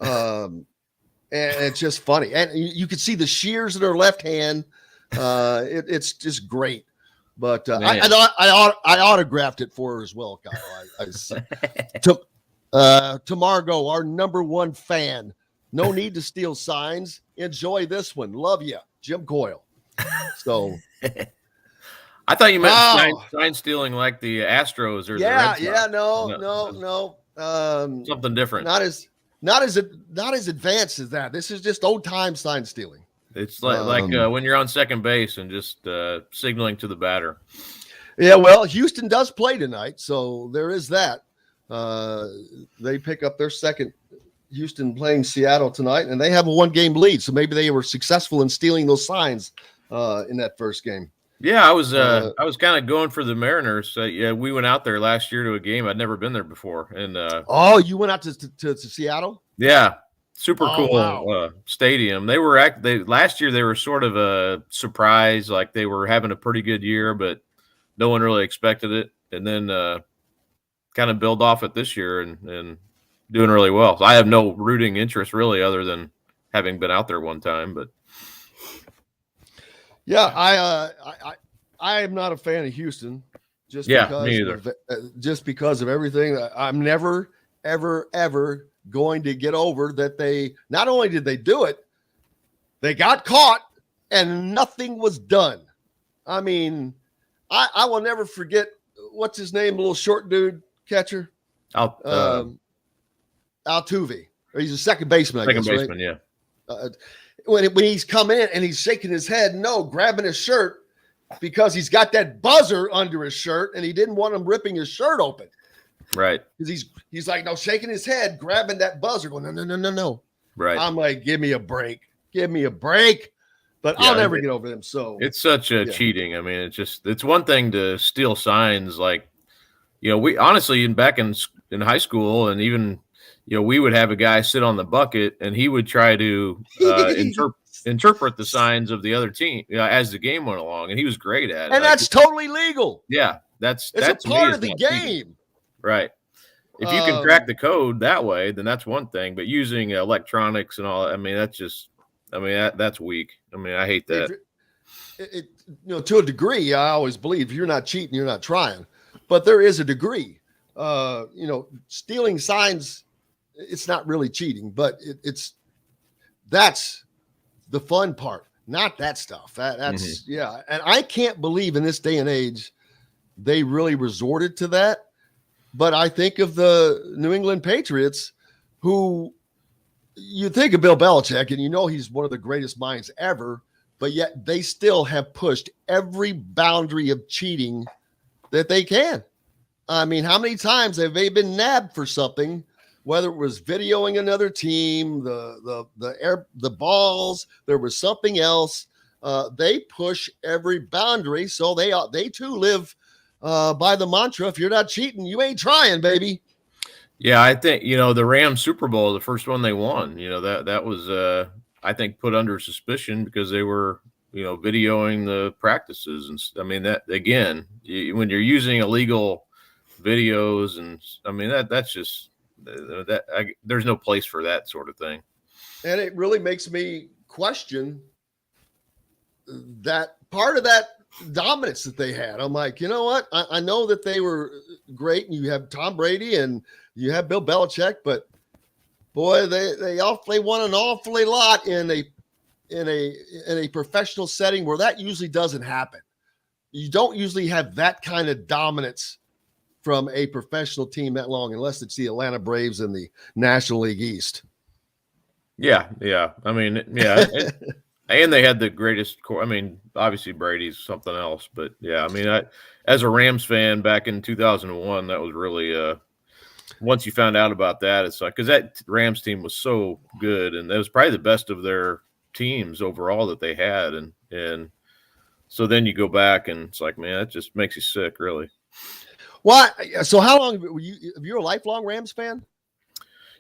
And it's just funny. And you can see the shears in her left hand. It's just great. But I autographed it for her as well, Kyle. To Margot, our #1 fan. No need to steal signs. Enjoy this one. Love you, Jim Coyle. So I thought you meant sign stealing like the Astros or the Red Sox. No. Something different. Not as advanced as that. This is just old time sign stealing. It's like when you're on second base and just signaling to the batter. Yeah, well, Houston does play tonight, so there is that. They pick up their second. Houston playing Seattle tonight, and they have a 1-game lead, so maybe they were successful in stealing those signs in that first game. Yeah, I was kind of going for the Mariners. Yeah, we went out there last year to a game. I'd never been there before, and you went out to Seattle? Yeah, super cool. Wow. Stadium. Last year they were sort of a surprise, like they were having a pretty good year, but no one really expected it, and then kind of build off it this year and doing really well. So I have no rooting interest really, other than having been out there one time. But yeah, I am not a fan of Houston. Just because of everything. I'm never, ever, ever going to get over that. They not only did they do it, they got caught and nothing was done. I mean, I will never forget what's his name, the little short dude catcher. Altuve, or he's a second baseman. Second baseman, right? Yeah. When he's coming in and he's shaking his head, grabbing his shirt because he's got that buzzer under his shirt and he didn't want him ripping his shirt open. Right. Because he's like, no, shaking his head, grabbing that buzzer, going, no. Right. I'm like, give me a break. But I'll never get over them. So it's such a cheating. I mean, it's one thing to steal signs, like, we honestly back in high school, and even we would have a guy sit on the bucket and he would try to interpret the signs of the other team as the game went along, and he was great at it. And that's totally legal. Yeah, That's a to me part is of the not game. cheating. Right. If you can crack the code that way, then that's one thing. But using electronics and all, I mean, that's weak. I mean, I hate that. To a degree, I always believe if you're not cheating, you're not trying. But there is a degree. Stealing signs, it's not really cheating, but that's the fun part, not that stuff. That's yeah. And I can't believe in this day and age they really resorted to that. But I think of the New England Patriots, who you think of Bill Belichick, and he's one of the greatest minds ever, but yet they still have pushed every boundary of cheating that they can. I mean, how many times have they been nabbed for something, whether it was videoing another team, the balls, there was something else. They push every boundary, so they too live by the mantra, if you're not cheating, you ain't trying, baby. Yeah, I think, the Rams Super Bowl, the first one they won, that was, I think, put under suspicion because they were, videoing the practices. And I mean, that, again, when you're using illegal videos, and I mean, that's just, there's no place for that sort of thing. And it really makes me question that part of that dominance that they had. I'm like, you know what? I know that they were great, and you have Tom Brady and you have Bill Belichick, but boy, they won an awfully lot in a professional setting where that usually doesn't happen. You don't usually have that kind of dominance from a professional team that long, unless it's the Atlanta Braves in the National League East. Yeah. I mean, yeah. And they had the greatest core. I mean, obviously Brady's something else, but yeah, I mean, as a Rams fan back in 2001, that was really, once you found out about that, it's like, because that Rams team was so good, and it was probably the best of their teams overall that they had. And so then you go back and it's like, man, that just makes you sick, really. What? So how long were you a lifelong Rams fan?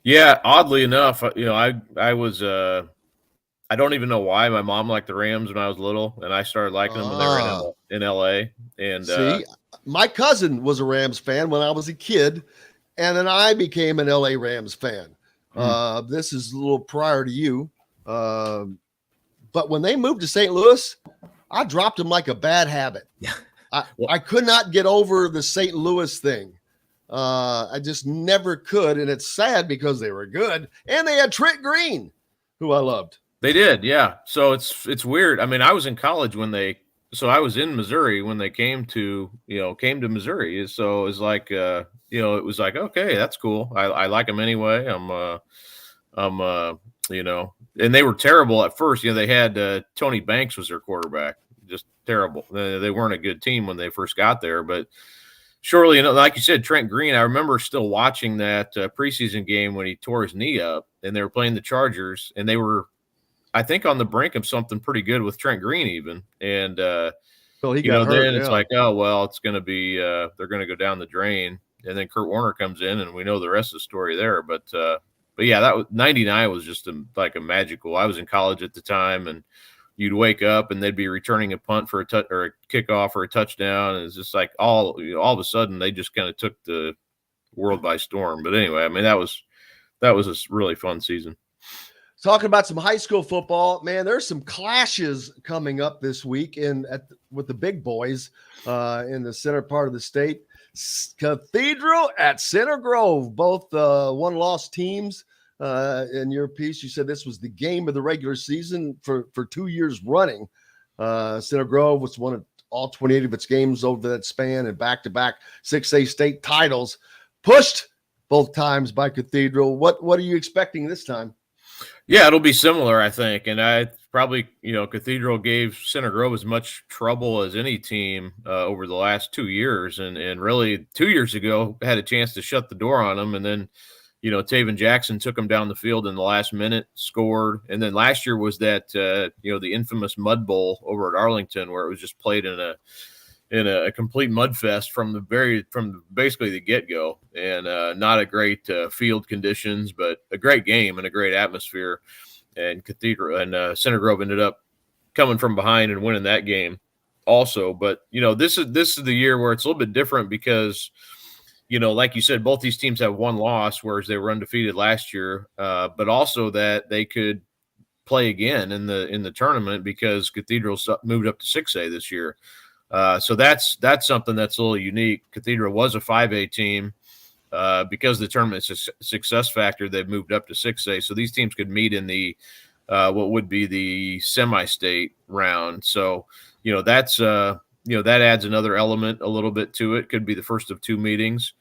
Yeah. Oddly enough, I was, I don't even know why my mom liked the Rams when I was little, and I started liking them when they were in LA. And see, my cousin was a Rams fan when I was a kid, and then I became an LA Rams fan. This is a little prior to you. But when they moved to St. Louis, I dropped them like a bad habit. Yeah. I could not get over the St. Louis thing. I just never could. And it's sad because they were good. And they had Trent Green, who I loved. They did. Yeah. So it's weird. I mean, I was in college so I was in Missouri when they came to Missouri. So it was like, it was like, okay, that's cool. I like them anyway. And they were terrible at first. They had Tony Banks was their quarterback, just terrible. They weren't a good team when they first got there, but surely, like you said, Trent Green, I remember still watching that preseason game when he tore his knee up, and they were playing the Chargers, and they were, I think, on the brink of something pretty good with Trent Green even. And, he got hurt, then it's like, oh, well, it's going to be, they're going to go down the drain. And then Kurt Warner comes in, and we know the rest of the story there. But yeah, that was 99 was just like a magical. I was in college at the time, and you'd wake up and they'd be returning a punt for a or a kickoff or a touchdown. And it's just like all of a sudden they just kind of took the world by storm. But anyway, I mean, that was a really fun season. Talking about some high school football, man, there's some clashes coming up this week with the big boys in the center part of the state. Cathedral at Center Grove, both one-loss teams. In your piece, you said this was the game of the regular season for 2 years running. Center Grove was won all 28 of its games over that span, and back-to-back 6A state titles, pushed both times by Cathedral. What are you expecting this time? Yeah, it'll be similar, I think. And I probably, Cathedral gave Center Grove as much trouble as any team over the last 2 years. And really 2 years ago had a chance to shut the door on them. And then, Taven Jackson took them down the field in the last minute, scored. And then last year was that, the infamous Mud Bowl over at Arlington, where it was just played in a complete mud fest from basically the get-go, and not a great field conditions, but a great game and a great atmosphere. And Cathedral and Center Grove ended up coming from behind and winning that game. also. But this is the year where it's a little bit different because like you said, both these teams have one loss, whereas they were undefeated last year. But also that they could play again in the tournament because Cathedral moved up to 6A this year. So that's something that's a little unique. Cathedral was a 5A team. Because the tournament success factor, they've moved up to 6A. So these teams could meet in the what would be the semi-state round. So that's that adds another element a little bit to it. Could be the first of two meetings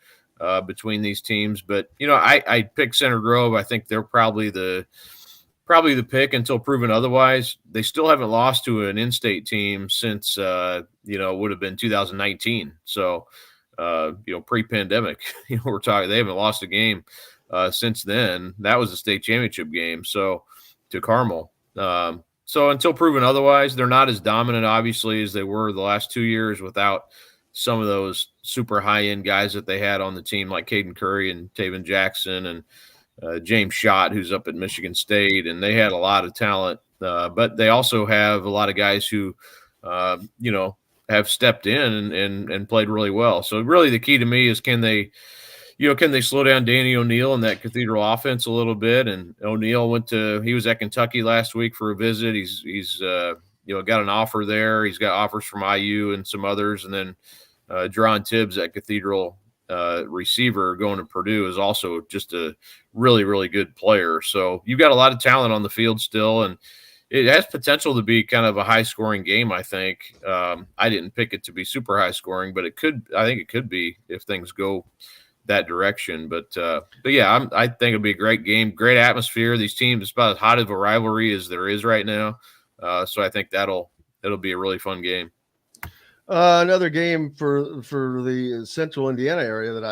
between these teams. But I picked Center Grove. I think they're probably the pick until proven otherwise. They still haven't lost to an in-state team since it would have been 2019. So pre-pandemic, we're talking, they haven't lost a game since then. That was a state championship game. So to Carmel. So until proven otherwise, they're not as dominant, obviously, as they were the last 2 years without some of those super high-end guys that they had on the team, like Caden Curry and Taven Jackson and James Schott, who's up at Michigan State. And they had a lot of talent, but they also have a lot of guys who, have stepped in and played really well. So really the key to me is can they slow down Danny O'Neill and that Cathedral offense a little bit? And O'Neill he was at Kentucky last week for a visit. He's got an offer there. He's got offers from IU and some others. And then Dron Tibbs at Cathedral receiver going to Purdue is also just a really, really good player. So you've got a lot of talent on the field still, and it has potential to be kind of a high-scoring game, I think. I didn't pick it to be super high-scoring, but I think it could be if things go that direction. But yeah, I think it'll be a great game, great atmosphere. These teams, it's about as hot of a rivalry as there is right now. So I think it'll be a really fun game. Another game for the central Indiana area that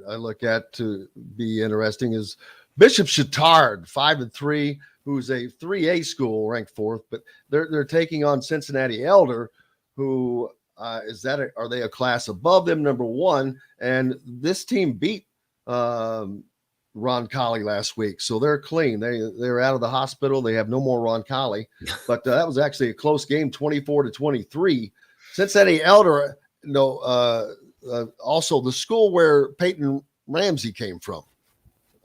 I look at to be interesting is Bishop Chatard, 5-3. Who's a 3A school ranked fourth, but they're taking on Cincinnati Elder, who are they a class above them, number one? And this team beat Ron Colley last week, so they're clean. They're out of the hospital. They have no more Ron Colley, but that was actually a close game, 24-23. Cincinnati Elder, also the school where Peyton Ramsey came from.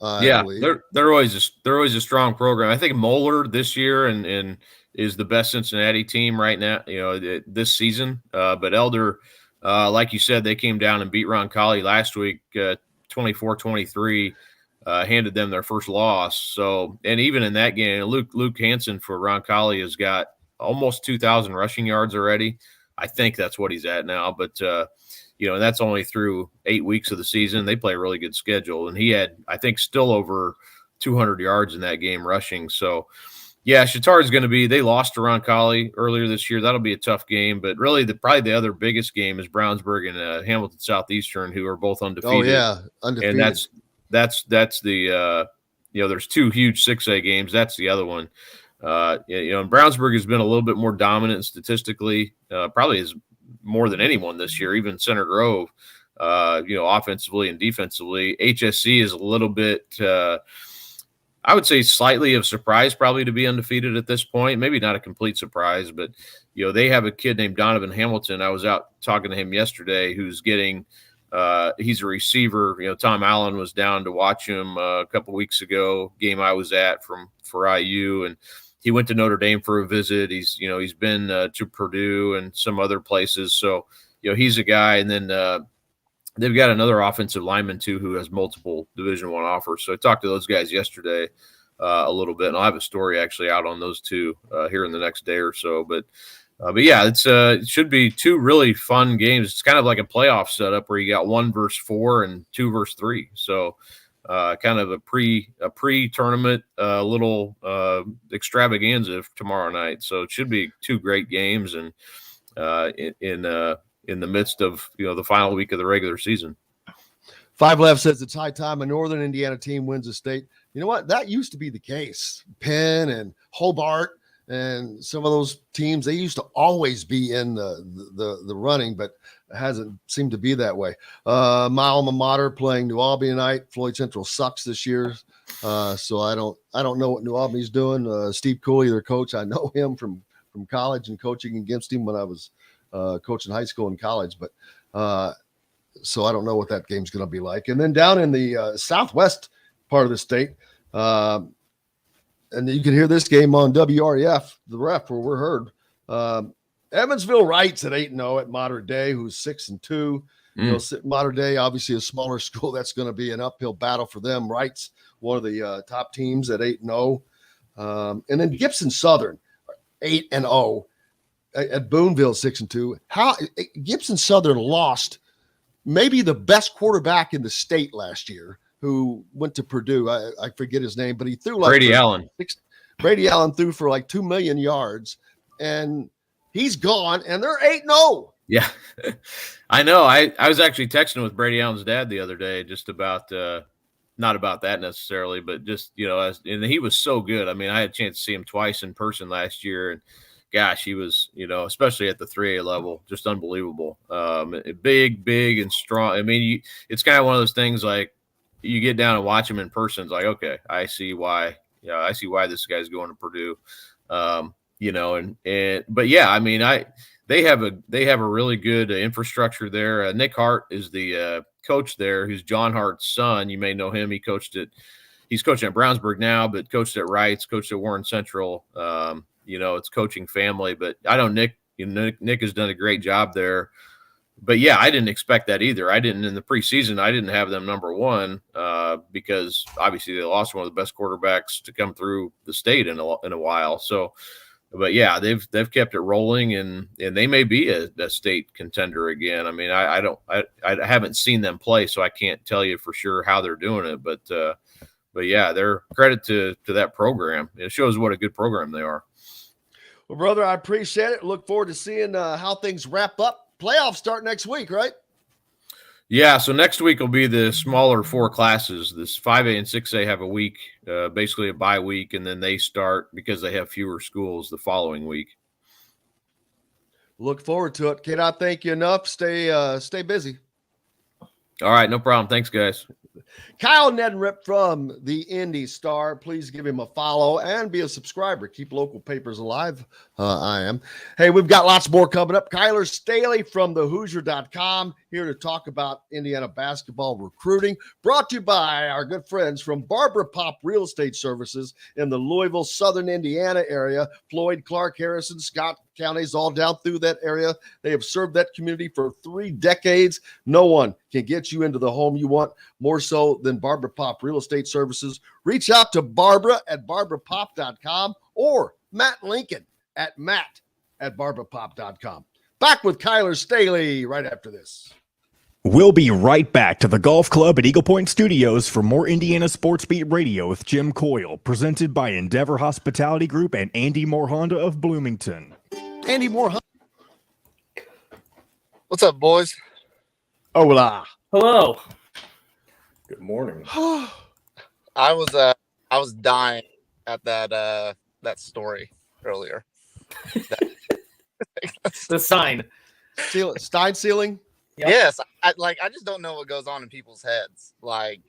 They're always a strong program. I think Moeller this year and is the best Cincinnati team right now, this season. But Elder, like you said, they came down and beat Ron Colley last week, 24-23, handed them their first loss. So, and even in that game, Luke Hansen for Ron Colley has got almost 2,000 rushing yards already. I think that's what he's at now, but and that's only through 8 weeks of the season. They play a really good schedule. And he had, I think, still over 200 yards in that game rushing. So, yeah, Chatard's going to be – they lost to Ron Colley earlier this year. That'll be a tough game. But really, probably the other biggest game is Brownsburg and Hamilton Southeastern, who are both undefeated. Oh, yeah, undefeated. And that's the there's two huge 6A games. That's the other one. And Brownsburg has been a little bit more dominant statistically, probably is more than anyone this year, even Center Grove, offensively and defensively. HSC is a little bit, I would say slightly of surprise probably to be undefeated at this point. Maybe not a complete surprise, but, they have a kid named Donovan Hamilton. I was out talking to him yesterday who's getting he's a receiver. Tom Allen was down to watch him a couple weeks ago, game I was at for IU, and he went to Notre Dame for a visit. He's been to Purdue and some other places. So, he's a guy. And then they've got another offensive lineman too, who has multiple Division I offers. So I talked to those guys yesterday a little bit, and I'll have a story actually out on those two here in the next day or so. But yeah, it should be two really fun games. It's kind of like a playoff setup where you got 1 versus 4 and 2 versus 3. So, kind of a pre-tournament little extravaganza tomorrow night. So it should be two great games, and in the midst of the final week of the regular season. 5 Left says it's high time a Northern Indiana team wins a state. You know what? That used to be the case. Penn and Hobart and some of those teams, they used to always be in the running, but it hasn't seemed to be that way. My alma mater playing New Albany tonight. Floyd Central sucks this year, so I don't know what New Albany's doing. Steve Cooley, their coach, I know him from college and coaching against him when I was coaching high school and college, but so I don't know what that game's going to be like. And then down in the southwest part of the state, and you can hear this game on WREF, the ref, where we're heard. Evansville Wrights at 8-0 at Mater Dei, who's 6-2. You know, Mater Dei, obviously a smaller school. That's going to be an uphill battle for them. Wrights, one of the top teams at 8-0. And then Gibson Southern, 8-0 at Boonville, 6-2. How Gibson Southern lost maybe the best quarterback in the state last year, who went to Purdue. I forget his name, but he threw like Brady Allen. Brady Allen threw for like 2 million yards, and he's gone, and they're 8-0. Yeah, I know. I was actually texting with Brady Allen's dad the other day, just about not about that necessarily, but just, you know, and he was so good. I mean, I had a chance to see him twice in person last year, and gosh, he was, you know, especially at the 3A level, just unbelievable. Big and strong. I mean, it's kind of one of those things, like, you get down and watch him in person. It's like, okay, I see why. Yeah, I see why this guy's going to Purdue. You know, but yeah, I mean, they have a really good infrastructure there. Nick Hart is the coach there, who's John Hart's son. You may know him. He's coaching at Brownsburg now, but coached at Wrights, coached at Warren Central. You know, it's coaching family, but I know Nick has done a great job there. But yeah, I didn't expect that either. In the preseason, I didn't have them number one because obviously they lost one of the best quarterbacks to come through the state in a while. So, but yeah, they've kept it rolling, and they may be a state contender again. I mean, I haven't seen them play, so I can't tell you for sure how they're doing it. But yeah, they're credit to that program. It shows what a good program they are. Well, brother, I appreciate it. Look forward to seeing how things wrap up. Playoffs start next week, right? Yeah, so next week will be the smaller 4 classes. This 5A and 6A have a week, basically a bye week, and then they start, because they have fewer schools, the following week. Look forward to it. Cannot thank you enough. Stay busy. All right, no problem. Thanks, guys. Kyle Neddenriep from the Indy Star. Please give him a follow and be a subscriber. Keep local papers alive. I am. Hey, we've got lots more coming up. Kyler Staley from thehoosier.com here to talk about Indiana basketball recruiting. Brought to you by our good friends from Barbara Pop Real Estate Services in the Louisville, Southern Indiana area. Floyd, Clark, Harrison, Scott counties all down through that area. They have served that community for 3 decades. No one can get you into the home you want more so than Barbara Pop Real Estate Services. Reach out to Barbara at barbarapop.com or Matt Lincoln at matt@barbarapop.com. Back with Kyler Staley right after this. We'll be right back to the Golf Club at Eagle Point Studios for more Indiana Sports Beat Radio with Jim Coyle, presented by Endeavor Hospitality Group and Andy Moore Honda of Bloomington. Andy Moore Honda. What's up, boys? Hola. Hello. Good morning. I was dying at that story earlier. The sign. Stein ceiling? Yep. Yes. I just don't know what goes on in people's heads. Like,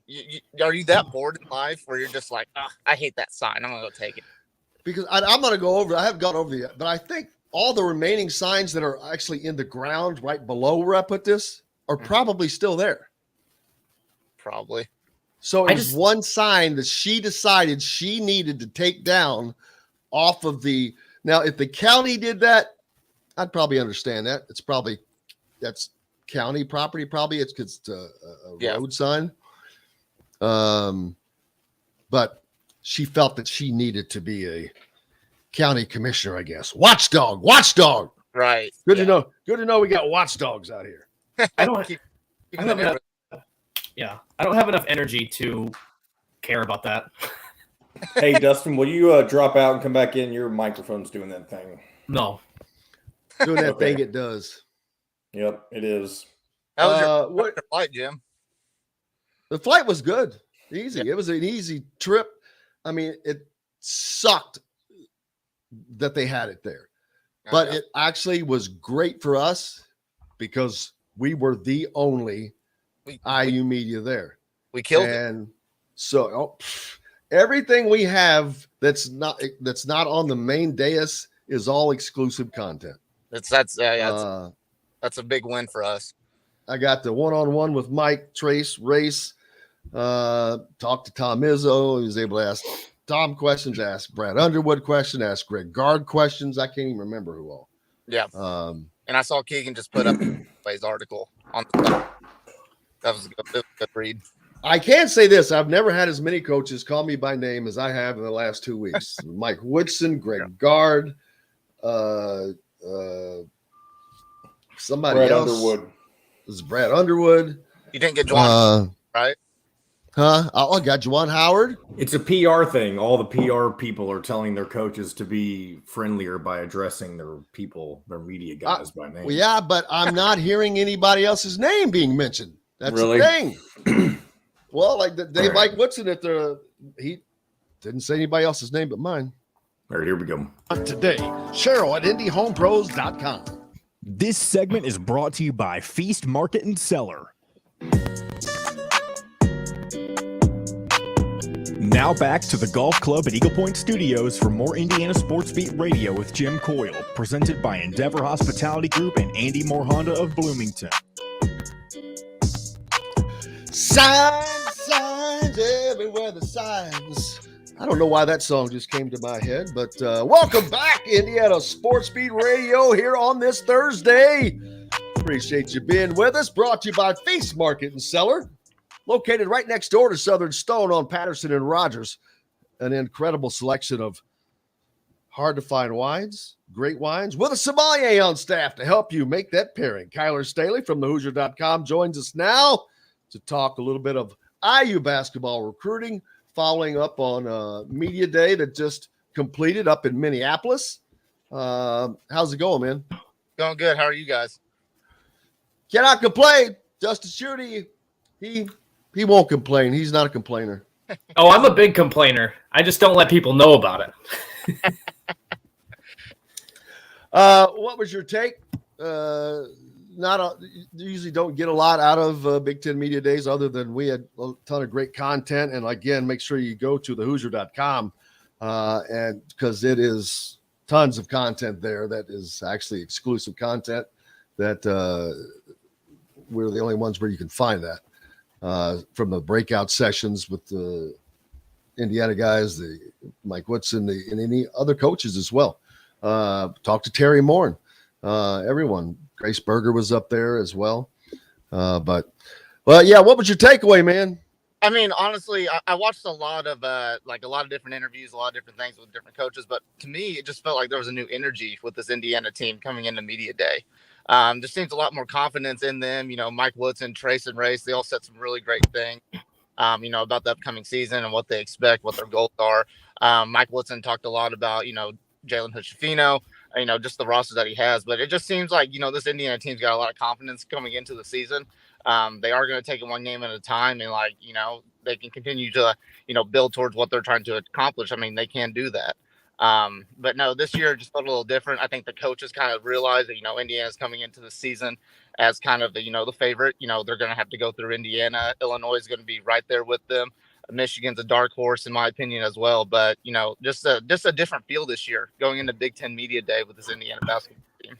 are you that bored in life where you're just like, I hate that sign. I'm going to go take it. Because I'm going to go over, I haven't gone over it yet, but I think all the remaining signs that are actually in the ground right below where I put this are probably still there. Probably. So it was one sign that she decided she needed to take down off of the. Now, if the county did that, I'd probably understand that. That's county property. Probably it's because it's a road sign. But she felt that she needed to be a county commissioner, I guess. Watchdog. Right. Good to know. Good to know we got watchdogs out here. I don't have enough energy to care about that. Hey, Dustin, will you drop out and come back in? Your microphone's doing that thing. No. Doing that thing it does. Yep, it is. How was your flight, Jim? The flight was good. Easy. Yeah. It was an easy trip. I mean, it sucked that they had it there. But it actually was great for us because we were the only IU media there. We killed it. And so everything we have that's not on the main dais is all exclusive content. That's a big win for us. I got the one-on-one with Mike, Trace, Race. Talked to Tom Izzo. He was able to ask Tom questions, ask Brad Underwood questions, ask Greg Gard questions. I can't even remember who all. Yeah. And I saw Keegan just put up his article on the site. That was a good read. I can't say this. I've never had as many coaches call me by name as I have in the last 2 weeks. Mike Woodson, Greg Gard, somebody Brad else. Underwood. This is Brad Underwood. You didn't get Juwan, right? Huh? Oh, I got Juwan Howard. It's a PR thing. All the PR people are telling their coaches to be friendlier by addressing their people, their media guys by name. Well, yeah, but I'm not hearing anybody else's name being mentioned. That's Really? the thing. Well, like Dave Mike Woodson, he didn't say anybody else's name but mine. All right, here we go. Today, Cheryl at IndieHomePros.com. This segment is brought to you by Feast Market and Cellar. Now back to the Golf Club at Eagle Point Studios for more Indiana Sports Beat Radio with Jim Coyle, presented by Endeavor Hospitality Group and Andy Moore Honda of Bloomington. Signs everywhere, the signs. I don't know why that song just came to my head, but welcome back, Indiana Sports Beat Radio here on this Thursday. Appreciate you being with us. Brought to you by Feast Market and Cellar, located right next door to Southern Stone on Patterson and Rogers. An incredible selection of hard-to-find wines, great wines, with a sommelier on staff to help you make that pairing. Kyler Staley from thehoosier.com joins us now to talk a little bit of IU basketball recruiting, following up on Media Day that just completed up in Minneapolis. How's it going, man? Going good. How are you guys? Cannot complain. Dustin Schutte, he won't complain. He's not a complainer. Oh, I'm a big complainer. I just don't let people know about it. What was your take? Usually don't get a lot out of Big Ten Media Days other than we had a ton of great content. And again, make sure you go to thehoosier.com and because it is tons of content there that is actually exclusive content that we're the only ones where you can find that from the breakout sessions with the Indiana guys, the Mike Woodson, and any other coaches as well. Talk to Terry Moore, everyone. Grace Berger was up there as well. But yeah, what was your takeaway, man? I mean, honestly, I watched a lot of different interviews, a lot of different things with different coaches. But to me, it just felt like there was a new energy with this Indiana team coming into Media Day. There seems a lot more confidence in them. You know, Mike Woodson, Trace, and Race, they all said some really great things, about the upcoming season and what they expect, what their goals are. Mike Woodson talked a lot about, Jalen Hood-Schifino, just the roster that he has. But it just seems like, this Indiana team's got a lot of confidence coming into the season. They are going to take it one game at a time, and they can continue to, build towards what they're trying to accomplish. I mean, they can do that. But no, this year just felt a little different. I think the coaches kind of realized that, Indiana's coming into the season as kind of the, the favorite. They're going to have to go through Indiana. Illinois is going to be right there with them. Michigan's a dark horse, in my opinion, as well. But, just a different feel this year going into Big Ten Media Day with this Indiana basketball team.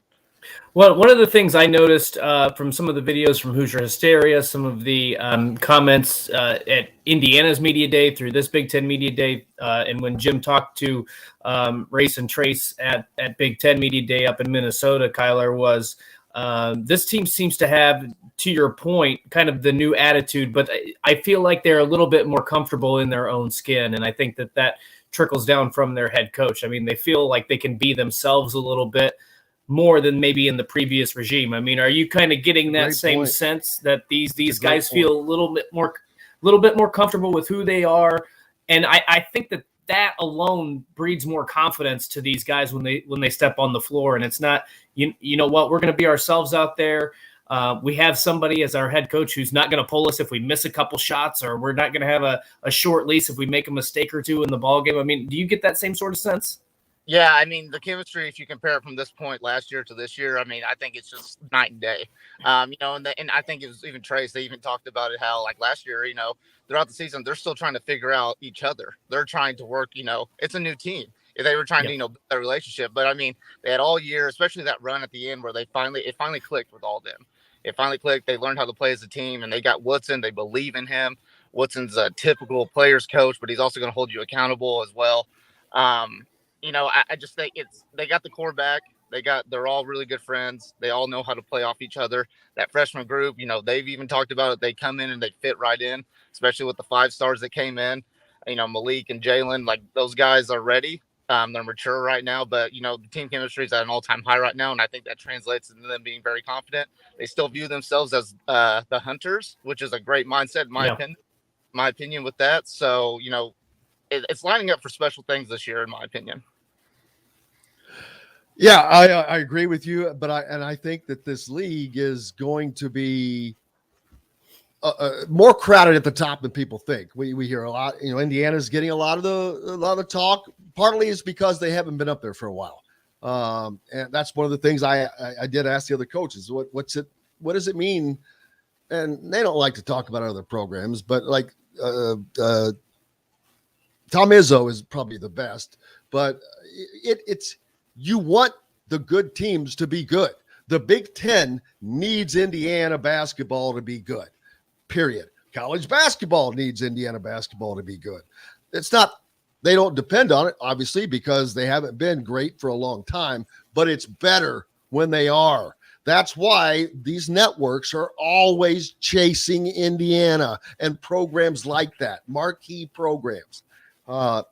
Well, one of the things I noticed from some of the videos from Hoosier Hysteria, some of the comments at Indiana's Media Day through this Big Ten Media Day, and when Jim talked to Race and Trace at Big Ten Media Day up in Minnesota, Kyler, was this team seems to have, to your point, kind of the new attitude, but I feel like they're a little bit more comfortable in their own skin, and I think that trickles down from their head coach. I mean, they feel like they can be themselves a little bit more than maybe in the previous regime. I mean, are you kind of getting that same sense that these guys feel a little bit more comfortable with who they are? And I think that alone breeds more confidence to these guys when they step on the floor. And it's not, you know what, we're going to be ourselves out there. We have somebody as our head coach who's not going to pull us if we miss a couple shots, or we're not going to have a short lease if we make a mistake or two in the ball game. I mean, do you get that same sort of sense? Yeah, I mean, the chemistry, if you compare it from this point last year to this year, I mean, I think it's just night and day. And I think it was even Trace, they even talked about it, how like last year, throughout the season, they're still trying to figure out each other. They're trying to work, it's a new team. They were trying to, build that relationship. But I mean, they had all year, especially that run at the end where it finally clicked with all of them. It finally clicked. They learned how to play as a team, and they got Woodson. They believe in him. Woodson's a typical player's coach, but he's also going to hold you accountable as well. I just think they got the core back. They're all really good friends. They all know how to play off each other. That freshman group, they've even talked about it. They come in and they fit right in, especially with the 5 stars that came in. Malik and Jalen, like those guys are ready. They're mature right now, but the team chemistry is at an all-time high right now, and I think that translates into them being very confident. They still view themselves as the hunters, which is a great mindset in my opinion with that. So it's lining up for special things this year, in my opinion. Yeah, I agree with you, but I think that this league is going to be more crowded at the top than people think. We hear a lot. Indiana's getting a lot of the talk. Partly is because they haven't been up there for a while, and that's one of the things I did ask the other coaches. What does it mean? And they don't like to talk about other programs, but like Tom Izzo is probably the best. But it's you want the good teams to be good. The Big Ten needs Indiana basketball to be good. Period. College basketball needs Indiana basketball to be good. It's not, they don't depend on it, obviously, because they haven't been great for a long time, but it's better when they are. That's why these networks are always chasing Indiana and programs like that, marquee programs.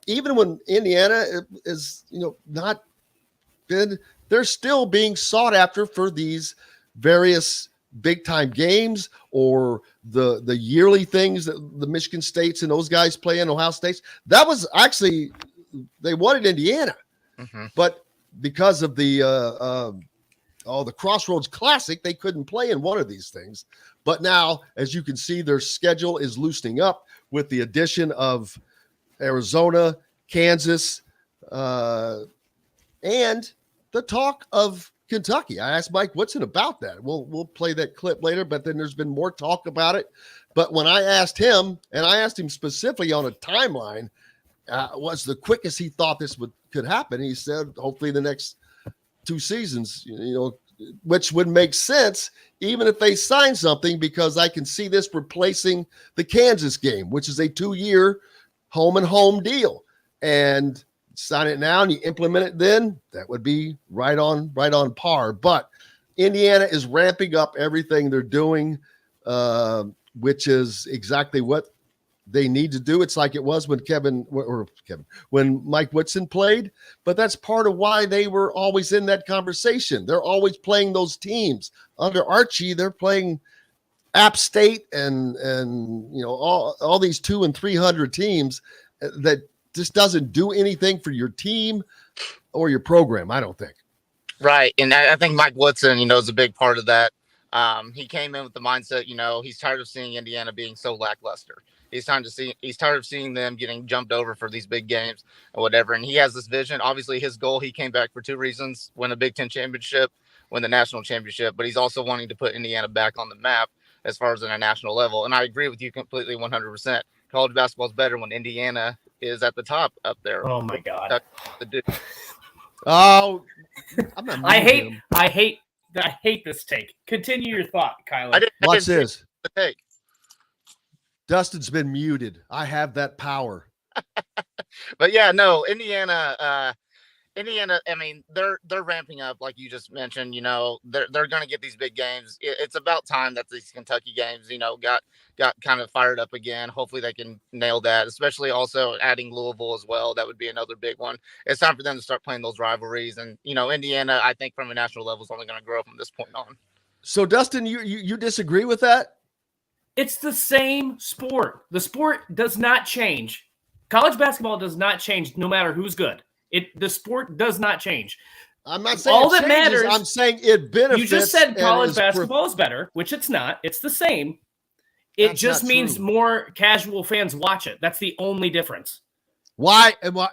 Even when Indiana is, not good, they're still being sought after for these various big time games or the yearly things that the Michigan States and those guys play in, Ohio States. That was actually, they wanted Indiana, but because of the Crossroads Classic, they couldn't play in one of these things. But now, as you can see, their schedule is loosening up with the addition of Arizona, Kansas, and the talk of Kentucky. I asked Mike Woodson about that. We'll play that clip later, but then there's been more talk about it. But when I asked him, and I asked him specifically on a timeline, was the quickest he thought this could happen. He said, hopefully the next 2 seasons, which would make sense even if they sign something, because I can see this replacing the Kansas game, which is a 2-year home and home deal. And sign it now and you implement it then, that would be right on par. But Indiana is ramping up everything they're doing, which is exactly what they need to do. It's like it was when when Mike Woodson played, but that's part of why they were always in that conversation. They're always playing those teams. Under Archie, they're playing App State and all these 200 and 300 teams that just doesn't do anything for your team or your program, I don't think. Right. And I think Mike Woodson, is a big part of that. He came in with the mindset, he's tired of seeing Indiana being so lackluster. He's tired of seeing them getting jumped over for these big games or whatever. And he has this vision. Obviously, his goal, he came back for 2 reasons: win a Big Ten championship, win the national championship. But he's also wanting to put Indiana back on the map as far as on a national level. And I agree with you completely, 100%. College basketball is better when Indiana is at the top up there. Oh my God. Oh, I'm not I hate this take. Continue your thought, Kyler. Watch this. Dustin's been muted. I have that power. But yeah, no, Indiana, I mean, they're ramping up, like you just mentioned. They're going to get these big games. It's about time that these Kentucky games, got kind of fired up again. Hopefully they can nail that, especially also adding Louisville as well. That would be another big one. It's time for them to start playing those rivalries. And, Indiana, I think from a national level is only going to grow from this point on. So, Dustin, you disagree with that? It's the same sport. The sport does not change. College basketball does not change no matter who's good. The sport does not change. I'm not saying all that matters. I'm saying it benefits. You just said college basketball is better, which it's not. It's the same. It just means more casual fans watch it. That's the only difference. Why? And why?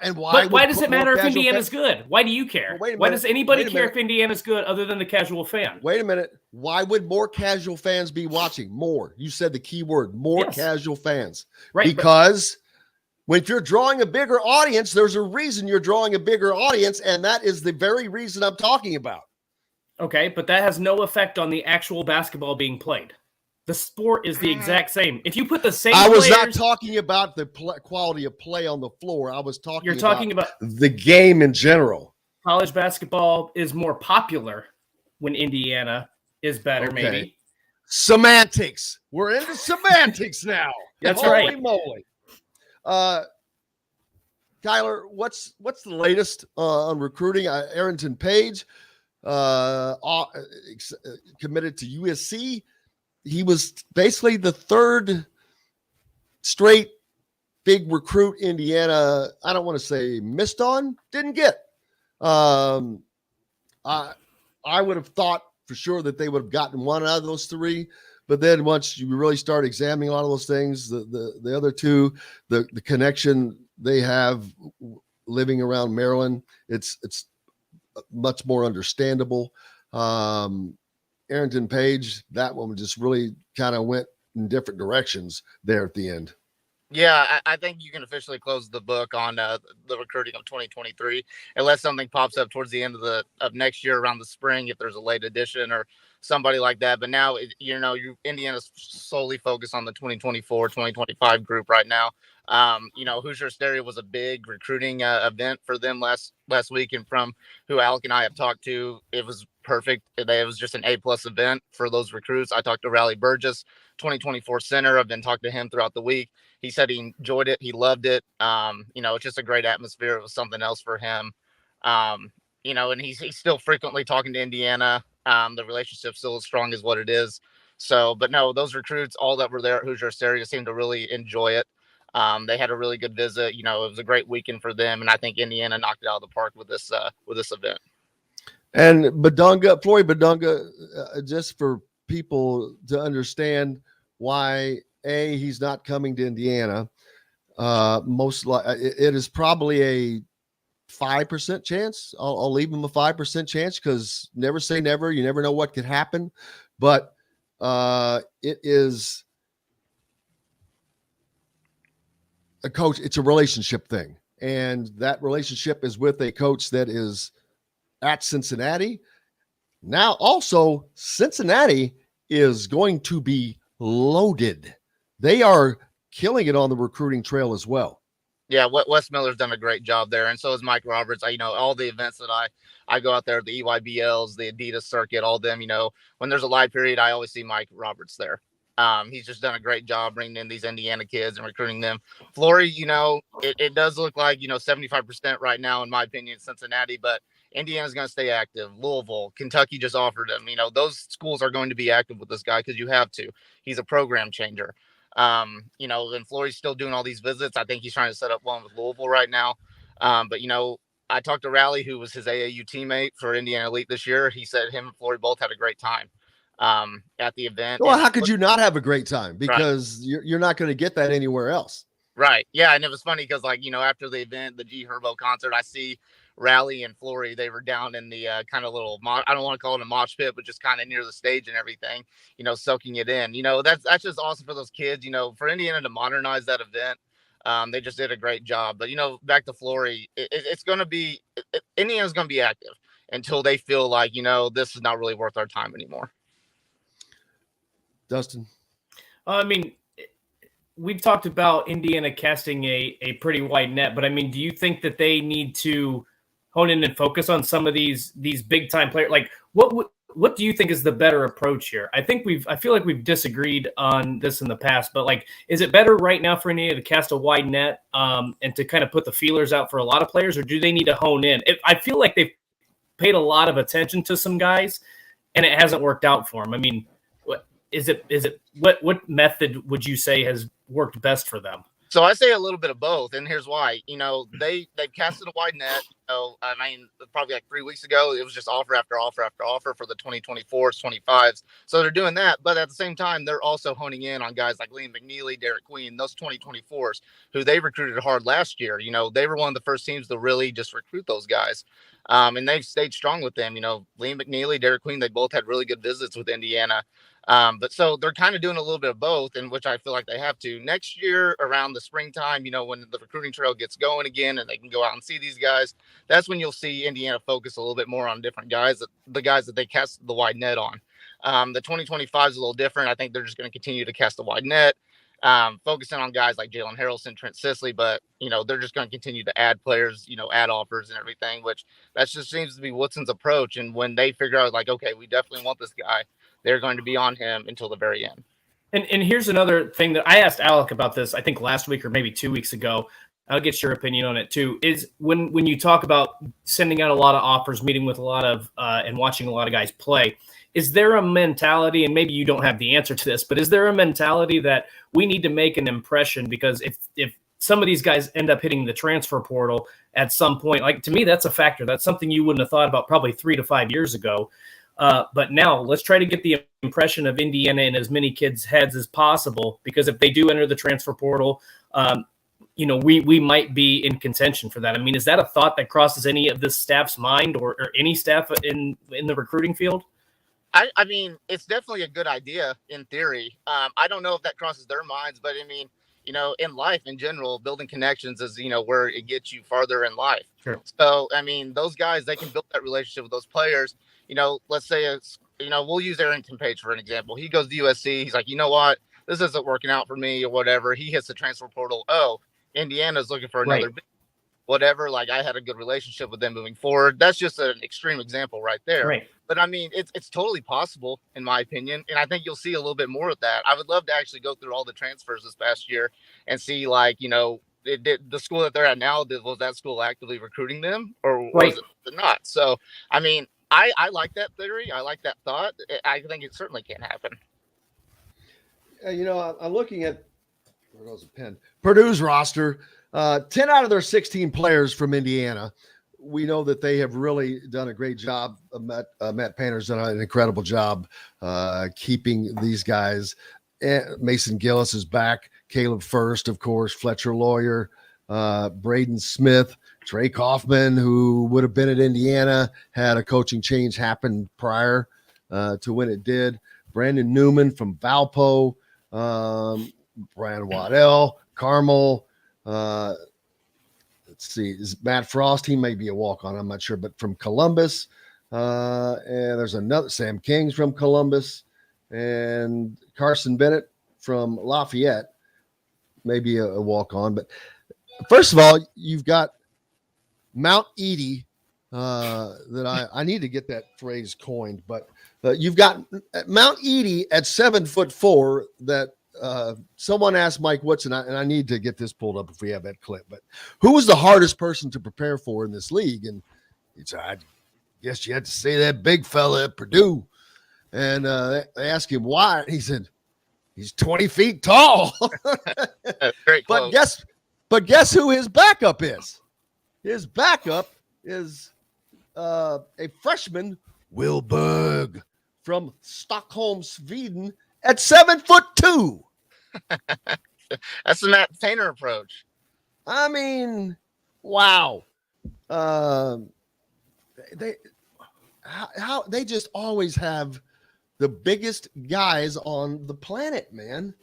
Why does it matter if Indiana's good? Why do you care? Well, why does anybody care if Indiana's good other than the casual fan? Wait a minute. Why would more casual fans be watching? More. You said the key word, more casual fans. Right. Because When you're drawing a bigger audience, there's a reason you're drawing a bigger audience, and that is the very reason I'm talking about. Okay, but that has no effect on the actual basketball being played. The sport is the exact same. If you put the same I was players, not talking about the quality of play on the floor. I was talking you're talking about the game in general. College basketball is more popular when Indiana is better, maybe. Semantics. We're into semantics now. That's Holy right. moly. Tyler, what's the latest on recruiting? Arrington Page committed to USC. He was basically the third straight big recruit Indiana, I don't want to say missed on, didn't get. I would have thought for sure that they would have gotten one out of those three. But then once you really start examining a lot of those things, the other two, the connection they have living around Maryland, it's much more understandable. Arrington Page, that one just really kind of went in different directions there at the end. Yeah, I think you can officially close the book on the recruiting of 2023, unless something pops up towards the end of next year around the spring, if there's a late addition or somebody like that. But now, Indiana's solely focused on the 2024, 2025 group right now. Hoosier Stereo was a big recruiting event for them last week, and from who Alec and I have talked to, it was perfect. It was just an A+ event for those recruits. I talked to Riley Burgess, 2024 center. I've been talking to him throughout the week. He said he enjoyed it. He loved it. It's just a great atmosphere. It was something else for him. And he's still frequently talking to Indiana. The relationship's still as strong as what it is. So, but no, those recruits, all that were there at Hoosier Stereo, seemed to really enjoy it. They had a really good visit. It was a great weekend for them, and I think Indiana knocked it out of the park with this event. And Flory Badunga, just for people to understand why he's not coming to Indiana. It is probably a 5% chance. I'll leave him a 5% chance because never say never. You never know what could happen, but it is a coach. It's a relationship thing, and that relationship is with a coach that is at Cincinnati. Now, also, Cincinnati is going to be loaded. They are killing it on the recruiting trail as well. Yeah, Wes Miller's done a great job there, and so is Mike Roberts. All the events that I go out there, the EYBLs, the Adidas circuit, all them. When there's a live period, I always see Mike Roberts there. He's just done a great job bringing in these Indiana kids and recruiting them. Flory, it does look like 75% right now, in my opinion, Cincinnati, but Indiana's going to stay active. Louisville, Kentucky just offered him. Those schools are going to be active with this guy because you have to. He's a program changer. And Flory's still doing all these visits. I think he's trying to set up one with Louisville right now. But I talked to Raleigh, who was his AAU teammate for Indiana Elite this year. He said him and Flory both had a great time at the event. Well, how could you not have a great time? Because you're not going to get that anywhere else. Right. Yeah. And it was funny because, after the event, the G Herbo concert, I see Raleigh and Flory, they were down in the kind of little, I don't want to call it a mosh pit, but just kind of near the stage and everything, soaking it in. That's just awesome for those kids, for Indiana to modernize that event. They just did a great job. But, back to Flory, it's going to be, Indiana's going to be active until they feel like, this is not really worth our time anymore. Dustin? We've talked about Indiana casting a pretty wide net, but do you think that they need to hone in and focus on some of these big time players? Like, what do you think is the better approach here? I feel like we've disagreed on this in the past, but is it better right now for Indiana to cast a wide net and to kind of put the feelers out for a lot of players, or do they need to hone in? I feel like they've paid a lot of attention to some guys, and it hasn't worked out for them. What method would you say has worked best for them? So I say a little bit of both, and here's why. They've casted a wide net. Probably like 3 weeks ago, it was just offer after offer after offer for the 2024s, 25s. So they're doing that, but at the same time, they're also honing in on guys like Liam McNeely, Derek Queen, those 2024s who they recruited hard last year. They were one of the first teams to really just recruit those guys. And they've stayed strong with them. Liam McNeely, Derek Queen, they both had really good visits with Indiana. But so they're kind of doing a little bit of both, in which I feel like they have to. Next year around the springtime, when the recruiting trail gets going again and they can go out and see these guys, that's when you'll see Indiana focus a little bit more on different guys, the guys that they cast the wide net on. The 2025 is a little different. I think they're just going to continue to cast the wide net, focusing on guys like Jalen Harrelson, Trent Sisley, but they're just going to continue to add players, add offers and everything, which that just seems to be Woodson's approach. And when they figure out like, okay, we definitely want this guy, they're going to be on him until the very end. And here's another thing that I asked Alec about this, I think last week or maybe 2 weeks ago. I'll get your opinion on it too. Is when you talk about sending out a lot of offers, meeting with a lot of and watching a lot of guys play, is there a mentality, and maybe you don't have the answer to this, but is there a mentality that we need to make an impression? Because if some of these guys end up hitting the transfer portal at some point, like to me, that's a factor. That's something you wouldn't have thought about probably 3 to 5 years ago. But now let's try to get the impression of Indiana in as many kids' heads as possible, because if they do enter the transfer portal, we might be in contention for that. I mean, is that a thought that crosses any of this staff's mind or any staff in the recruiting field? I mean, it's definitely a good idea in theory. I don't know if that crosses their minds, but I mean, in life in general, building connections is, where it gets you farther in life. Sure. So, I mean, those guys, they can build that relationship with those players. Let's say it's, we'll use Arrington Page for an example. He goes to USC. He's like, you know what? This isn't working out for me or whatever. He hits the transfer portal. Oh, Indiana's looking for another whatever. Like, I had a good relationship with them moving forward. That's just an extreme example right there. Right. But I mean, it's totally possible in my opinion. And I think you'll see a little bit more of that. I would love to actually go through all the transfers this past year and see, like, the school that they're at now, was that school actively recruiting them or was it not? So, I mean, I like that theory. I like that thought. I think it certainly can happen. I'm looking at where goes the pen? Purdue's roster. 10 out of their 16 players from Indiana. We know that they have really done a great job. Matt Painter's done an incredible job keeping these guys. Mason Gillis is back. Caleb First, of course. Fletcher Lawyer, Braden Smith, Trey Kaufman, who would have been at Indiana had a coaching change happen prior to when it did. Brandon Newman from Valpo, Brian Waddell, Carmel. Let's see, is Matt Frost? He may be a walk-on, I'm not sure, but from Columbus. And there's another Sam King's from Columbus, and Carson Bennett from Lafayette, maybe a walk-on. But first of all, you've got Mount Edie. That I need to get that phrase coined, but you've got Mount Edie at 7'4" that someone asked Mike Woodson, and I need to get this pulled up if we have that clip, but who was the hardest person to prepare for in this league? And he said, I guess you had to say that big fella at Purdue. And they asked him why. He said, he's 20 feet tall. Great but guess who his backup is? His backup is a freshman, Will Berg, from Stockholm, Sweden, at 7'2". That's the Matt Painter approach. I mean, wow. They just always have the biggest guys on the planet, man.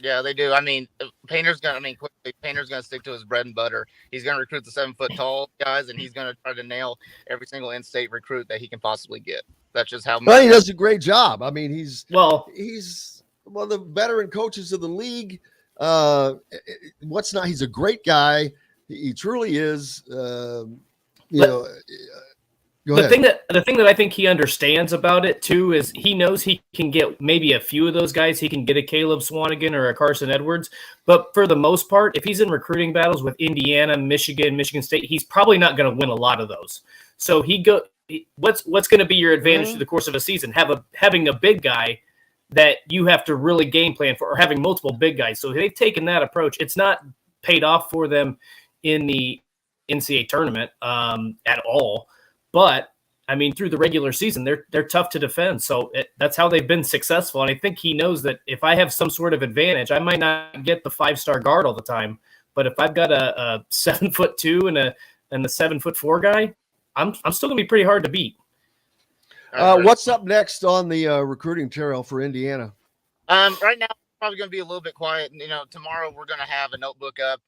Yeah, they do. I mean, Painter's gonna stick to his bread and butter. He's gonna recruit the 7 foot tall guys, and he's gonna try to nail every single in-state recruit that he can possibly get. That's just how. Well, he does a great job. I mean, he's one of the veteran coaches of the league. He's a great guy. He truly is. The thing that I think he understands about it too is he knows he can get maybe a few of those guys. He can get a Caleb Swanigan or a Carson Edwards, but for the most part, if he's in recruiting battles with Indiana, Michigan State, he's probably not going to win a lot of those. So what's going to be your advantage through the course of a season? Having a big guy that you have to really game plan for, or having multiple big guys. So they've taken that approach. It's not paid off for them in the NCAA tournament at all. But I mean, through the regular season, they're tough to defend. So that's how they've been successful. And I think he knows that if I have some sort of advantage, I might not get the 5-star guard all the time. But if I've got a 7'2" and a 7'4" guy, I'm still gonna be pretty hard to beat. What's up next on the recruiting trail for Indiana? Right now, probably going to be a little bit quiet. Tomorrow we're going to have a notebook up.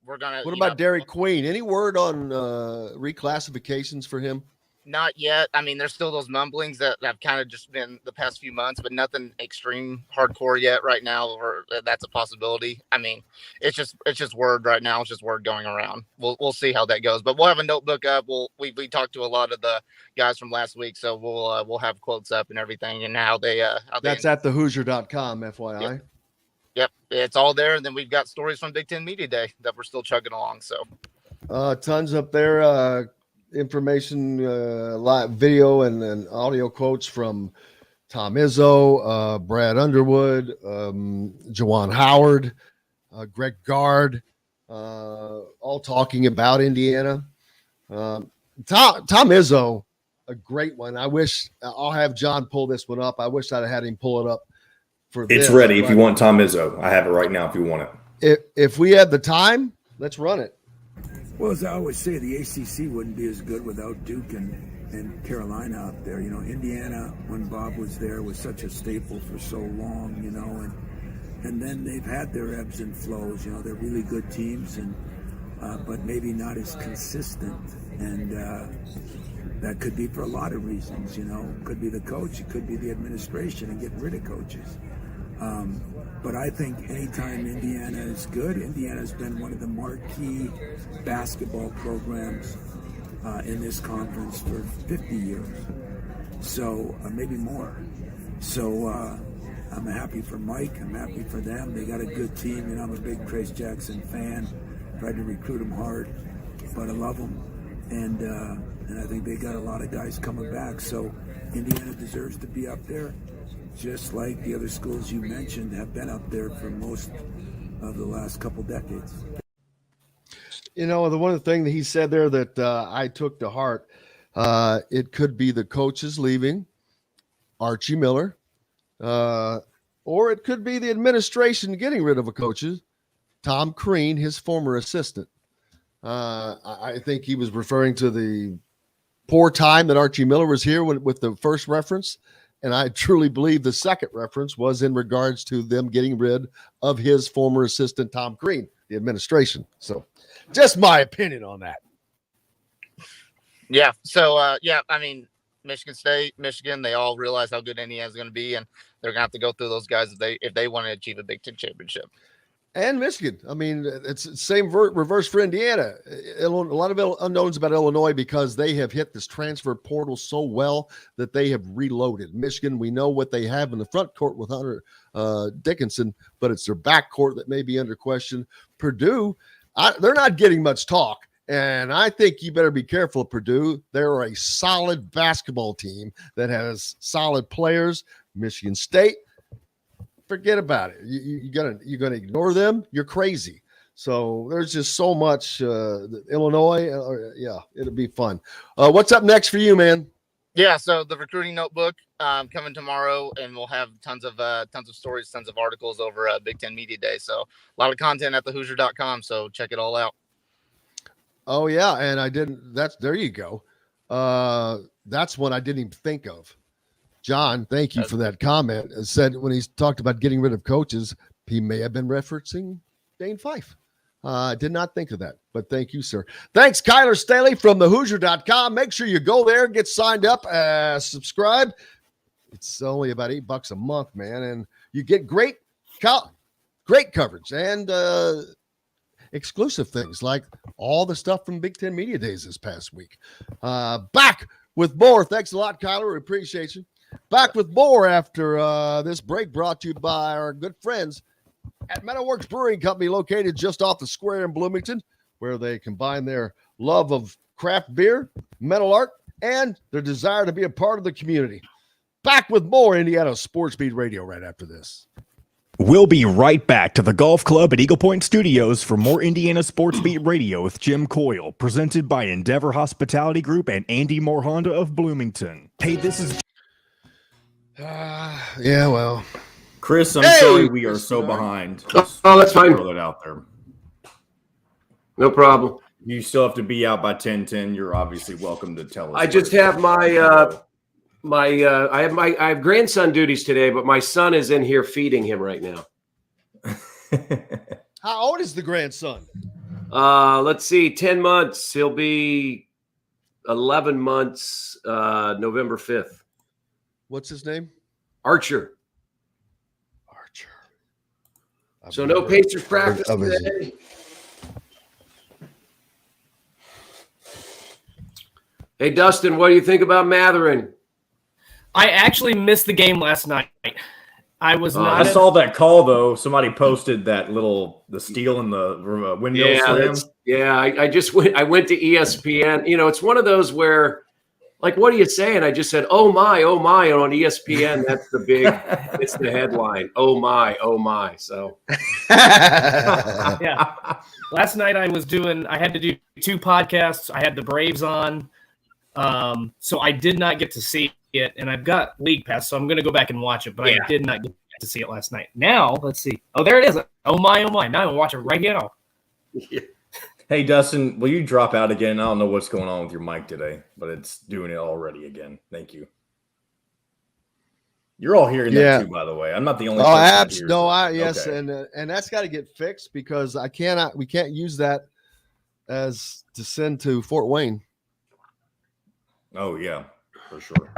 We're going to. What about Derek Queen? Any word on reclassifications for him? Not yet. I mean, there's still those mumblings that have kind of just been the past few months, but nothing extreme hardcore yet right now, or that's a possibility. I mean, it's just word right now. It's just word going around. We'll see how that goes, but we'll have a notebook up. We talked to a lot of the guys from last week, so we'll have quotes up and everything, and how they that's at thehoosier.com, FYI. Yep, it's all there. And then we've got stories from Big Ten Media Day that we're still chugging along. So tons up there. Information, live video and audio quotes from Tom Izzo, Brad Underwood, Jawan Howard, Greg Gard, all talking about Indiana. Tom Izzo, a great one. I wish I'll have John pull this one up. I wish I'd had him pull it up for it's this, ready. If you want Tom Izzo, I have it right now if you want it. If we have the time, let's run it. Well, as I always say, the ACC wouldn't be as good without Duke and Carolina out there. Indiana, when Bob was there, was such a staple for so long, and then they've had their ebbs and flows. They're really good teams, but maybe not as consistent. And that could be for a lot of reasons, It could be the coach, it could be the administration and getting rid of coaches. But I think anytime Indiana is good, Indiana's been one of the marquee basketball programs in this conference for 50 years. So maybe more. So I'm happy for Mike. I'm happy for them. They got a good team. I'm a big Trace Jackson fan. Tried to recruit him hard, but I love him. And I think they got a lot of guys coming back. So Indiana deserves to be up there, just like the other schools you mentioned have been up there for most of the last couple decades. The one thing that he said there that I took to heart, it could be the coaches leaving, Archie Miller, or it could be the administration getting rid of a coaches, Tom Crean, his former assistant. I think he was referring to the poor time that Archie Miller was here with the first reference. And I truly believe the second reference was in regards to them getting rid of his former assistant, Tom Crean, the administration. So just my opinion on that. Yeah. So, I mean, Michigan State, Michigan, they all realize how good Indiana's going to be, and they're going to have to go through those guys if they want to achieve a Big Ten championship. And Michigan. I mean, it's the same reverse for Indiana. A lot of unknowns about Illinois because they have hit this transfer portal so well that they have reloaded. Michigan, we know what they have in the front court with Hunter Dickinson, but it's their back court that may be under question. Purdue, they're not getting much talk, and I think you better be careful of Purdue. They're a solid basketball team that has solid players. Michigan State, forget about it. You're gonna ignore them. You're crazy. So there's just so much. Illinois, it'll be fun. What's up next for you, man? Yeah, so the recruiting notebook coming tomorrow, and we'll have tons of stories, tons of articles over Big Ten Media Day. So a lot of content at thehoosier.com. So check it all out. Oh yeah, and there you go. That's one I didn't even think of. John, thank you for that comment. Said when he's talked about getting rid of coaches, he may have been referencing Dane Fife. I did not think of that, but thank you, sir. Thanks, Kyler Staley from thehoosier.com. Make sure you go there, get signed up, subscribe. It's only about $8 a month, man, and you get great coverage and exclusive things like all the stuff from Big Ten Media Days this past week. Back with more. Thanks a lot, Kyler. We appreciate you. Back with more after this break, brought to you by our good friends at Metalworks Brewing Company, located just off the square in Bloomington, where they combine their love of craft beer, metal art, and their desire to be a part of the community. Back with more Indiana Sports Beat Radio right after this. We'll be right back to the Golf Club at Eagle Point Studios for more Indiana Sports Beat Radio with Jim Coyle, presented by Endeavor Hospitality Group and Andy Moore Honda of Bloomington. Hey, this is... yeah, well, Chris, I'm sorry we are so behind. Oh, that's fine. Throw that out there. No problem. You still have to be out by 10:10. You're obviously welcome to tell us. I just have I have grandson duties today, but my son is in here feeding him right now. How old is the grandson? Let's see, 10 months. He'll be 11 months November 5th. What's his name? Archer. So no Pacers practice today. Hey, Dustin, what do you think about Matherin? I actually missed the game last night. I was not. I saw that call though. Somebody posted that the steal in the window slam. Yeah, I went to ESPN. You know, it's one of those where, like, what are you saying? I just said, oh my, and on ESPN, that's it's the headline. Oh my. So yeah. Last night I had to do 2 podcasts. I had the Braves on. So I did not get to see it, and I've got League Pass, so I'm going to go back and watch it, but I did not get to see it last night. Now, let's see. Oh, there it is. Oh my. Now I'm going to watch it right now. Yeah. Hey, Dustin, will you drop out again? I don't know what's going on with your mic today, but it's doing it already again. Thank you. You're all hearing that too, by the way. I'm not the only person. Yes, okay. And that's got to get fixed because we can't use that as to send to Fort Wayne. Oh yeah, for sure.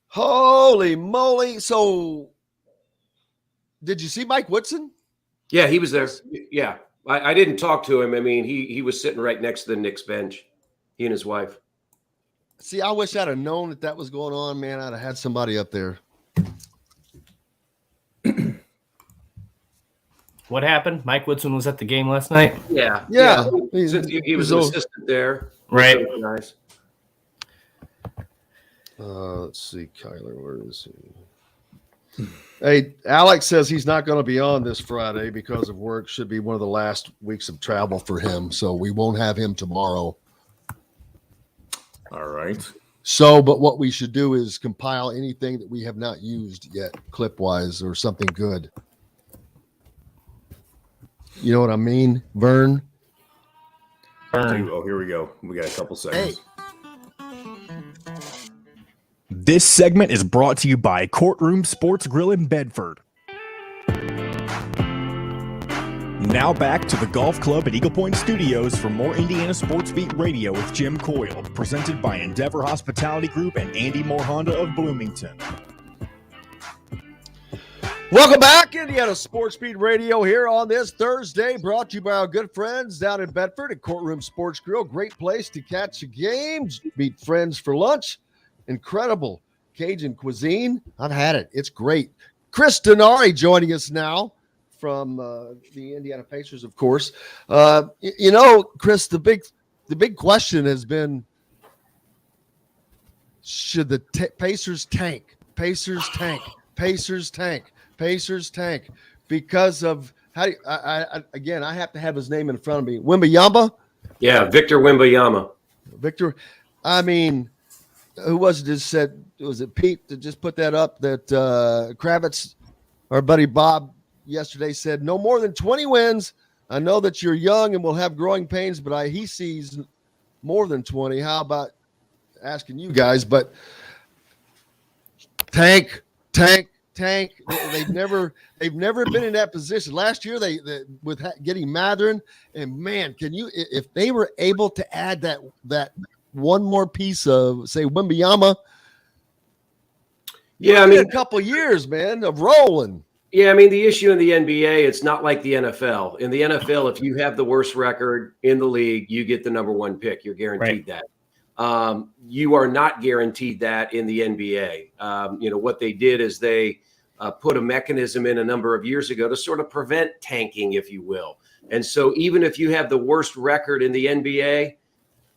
Holy moly. So did you see Mike Woodson? Yeah, he was there. Yeah. I didn't talk to him. I mean, he was sitting right next to the Knicks bench, he and his wife. See, I wish I'd have known that was going on, man. I'd have had somebody up there. What happened? Mike Woodson was at the game last night? Yeah. He was an assistant there. Right. Really nice. Let's see, Kyler, where is he? Hey, Alex says he's not going to be on this Friday because of work. Should be one of the last weeks of travel for him, so we won't have him tomorrow. All right. So, but what we should do is compile anything that we have not used yet, clip-wise, or something good. You know what I mean, Vern? Oh, here we go. We got a couple seconds. Hey. This segment is brought to you by Courtroom Sports Grill in Bedford. Now back to the Golf Club at Eagle Point Studios for more Indiana Sports Beat Radio with Jim Coyle, presented by Endeavor Hospitality Group and Andy Moore Honda of Bloomington. Welcome back, Indiana Sports Beat Radio here on this Thursday, brought to you by our good friends down in Bedford at Courtroom Sports Grill. Great place to catch a game, meet friends for lunch. Incredible Cajun cuisine. I've had it. It's great. Chris Denari joining us now from the Indiana Pacers, of course. Chris, the big question has been, should the Pacers tank? Pacers tank. Pacers tank. Pacers tank. Because of I have to have his name in front of me. Wembanyama? Yeah, Victor Wembanyama. Victor, I mean, who was it that said, was it Pete that just put that up, that Kravitz, our buddy Bob, yesterday said, no more than 20 wins. I know that you're young and will have growing pains, but he sees more than 20. How about asking you guys? But tank. They've never been in that position. Last year, they with getting Matherin, and man, if they were able to add that one more piece of, say, Wembanyama, a couple years, man, of rolling. Yeah, I mean, the issue in the NBA, it's not like the NFL. In the NFL, if you have the worst record in the league, you get the number 1 pick. You're guaranteed that. You are not guaranteed that in the NBA. What they did is they put a mechanism in a number of years ago to sort of prevent tanking, if you will. And so even if you have the worst record in the NBA,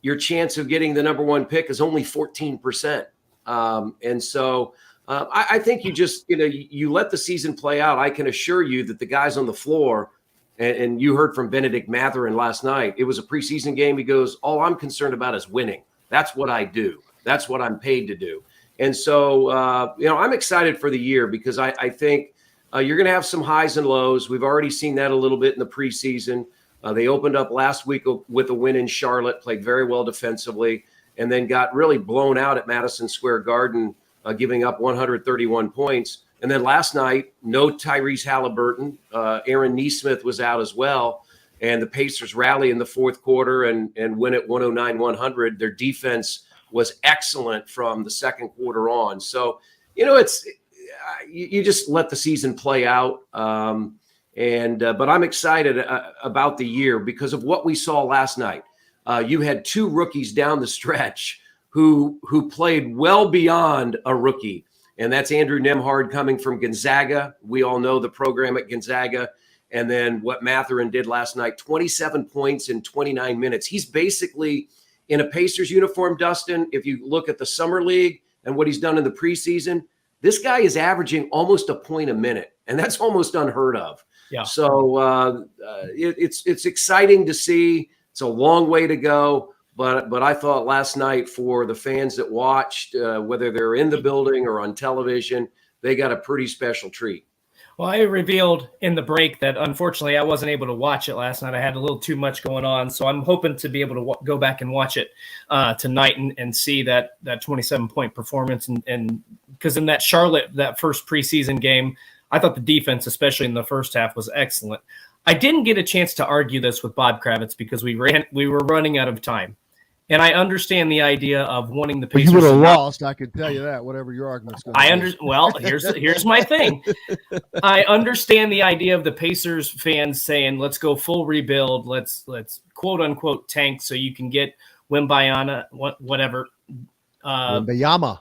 your chance of getting the number 1 pick is only 14%. And so I think you just, you let the season play out. I can assure you that the guys on the floor, and you heard from Benedict Matherin last night, it was a preseason game. He goes, all I'm concerned about is winning. That's what I do. That's what I'm paid to do. And so, I'm excited for the year because I think you're going to have some highs and lows. We've already seen that a little bit in the preseason. They opened up last week with a win in Charlotte, played very well defensively. and then got really blown out at Madison Square Garden, giving up 131 points. And then last night, no Tyrese Halliburton. Aaron Nesmith was out as well. And the Pacers rally in the fourth quarter and win at 109-100. Their defense was excellent from the second quarter on. So, it's you just let the season play out. But I'm excited about the year because of what we saw last night. You had two rookies down the stretch who played well beyond a rookie. And that's Andrew Nembhard coming from Gonzaga. We all know the program at Gonzaga. And then what Mathurin did last night, 27 points in 29 minutes. He's basically in a Pacers uniform, Dustin. If you look at the summer league and what he's done in the preseason, this guy is averaging almost a point a minute. And that's almost unheard of. Yeah. So it's exciting to see. It's a long way to go. But I thought last night for the fans that watched, whether they're in the building or on television, they got a pretty special treat. Well, I revealed in the break that unfortunately I wasn't able to watch it last night. I had a little too much going on. So I'm hoping to be able to go back and watch it tonight and see that 27-point performance. And because in that Charlotte, that first preseason game, I thought the defense, especially in the first half, was excellent. I didn't get a chance to argue this with Bob Kravitz because we were running out of time. And I understand the idea of wanting the Pacers. You would have lost, I can tell you that, whatever your argument's going to be. Well, here's my thing. I understand the idea of the Pacers fans saying, let's go full rebuild. Let's quote unquote tank so you can get Wembanyama, whatever. Wembanyama.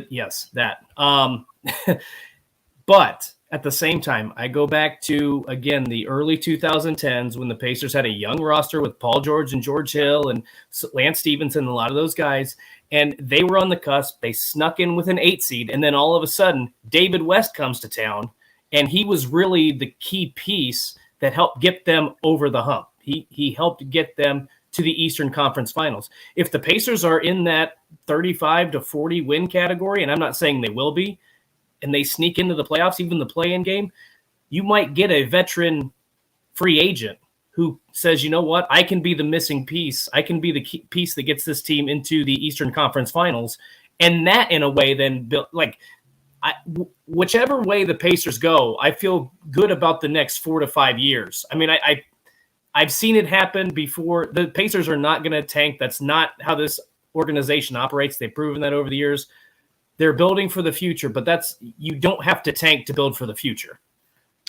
Yes, that. But at the same time, I go back to, again, the early 2010s when the Pacers had a young roster with Paul George and George Hill and Lance Stevenson and a lot of those guys, and they were on the cusp. They snuck in with an 8 seed, and then all of a sudden, David West comes to town, and he was really the key piece that helped get them over the hump. He helped get them to the Eastern Conference Finals. If the Pacers are in that 35 to 40 win category, and I'm not saying they will be, and they sneak into the playoffs, even the play-in game, you might get a veteran free agent who says, you know what, I can be the missing piece. I can be the key piece that gets this team into the Eastern Conference Finals. And that, in a way, then whichever way the Pacers go, I feel good about the next 4 to 5 years. I mean, I've seen it happen before. The Pacers are not going to tank. That's not how this organization operates. They've proven that over the years. They're building for the future, but you don't have to tank to build for the future.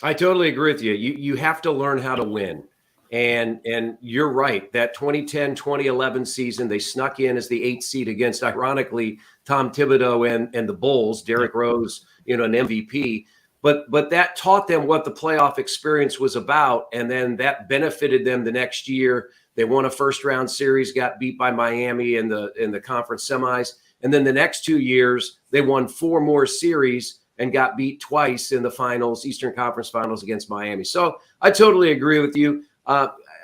I totally agree with you. You have to learn how to win. And you're right. That 2010-2011 season, they snuck in as the 8th seed against, ironically, Tom Thibodeau and the Bulls, Derrick Rose, an MVP. But that taught them what the playoff experience was about, and then that benefited them the next year. They won a first-round series, got beat by Miami in the conference semis. And then the next 2 years, they won 4 more series and got beat twice in the finals, Eastern Conference Finals against Miami. So I totally agree with you.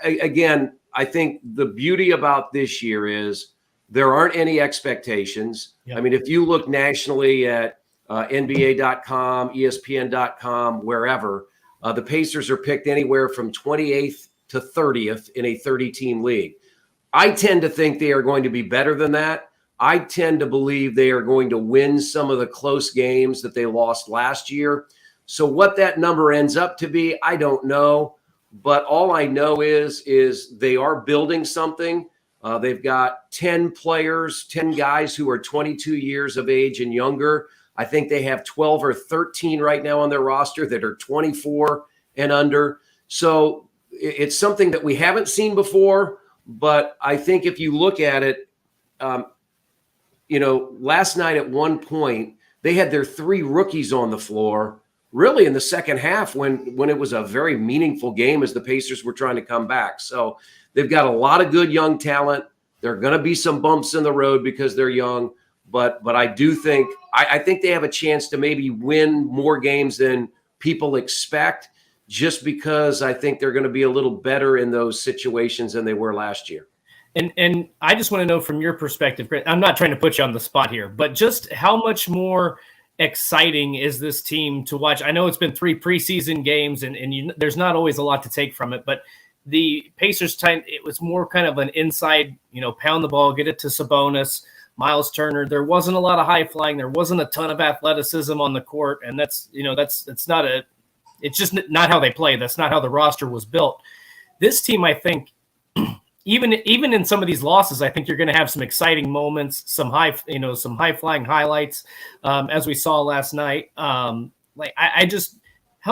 Again, I think the beauty about this year is there aren't any expectations. Yep. I mean, if you look nationally at NBA.com, ESPN.com, wherever, the Pacers are picked anywhere from 28th to 30th in a 30-team league. I tend to think they are going to be better than that. I tend to believe they are going to win some of the close games that they lost last year. So what that number ends up to be, I don't know. But all I know is they are building something. They've got 10 players, 10 guys who are 22 years of age and younger. I think they have 12 or 13 right now on their roster that are 24 and under. So it's something that we haven't seen before. But I think if you look at it, last night at one point, they had their 3 rookies on the floor, really in the second half when it was a very meaningful game as the Pacers were trying to come back. So they've got a lot of good young talent. There are going to be some bumps in the road because they're young. But I do think I think they have a chance to maybe win more games than people expect, just because I think they're going to be a little better in those situations than they were last year. And I just want to know from your perspective, I'm not trying to put you on the spot here, but just how much more exciting is this team to watch? I know it's been 3 preseason games and there's not always a lot to take from it, but the Pacers time, it was more kind of an inside, pound the ball, get it to Sabonis, Miles Turner. There wasn't a lot of high flying. There wasn't a ton of athleticism on the court. And it's just not how they play. That's not how the roster was built. This team, I think, even in some of these losses, I think you're going to have some exciting moments, some high flying highlights, as we saw last night. How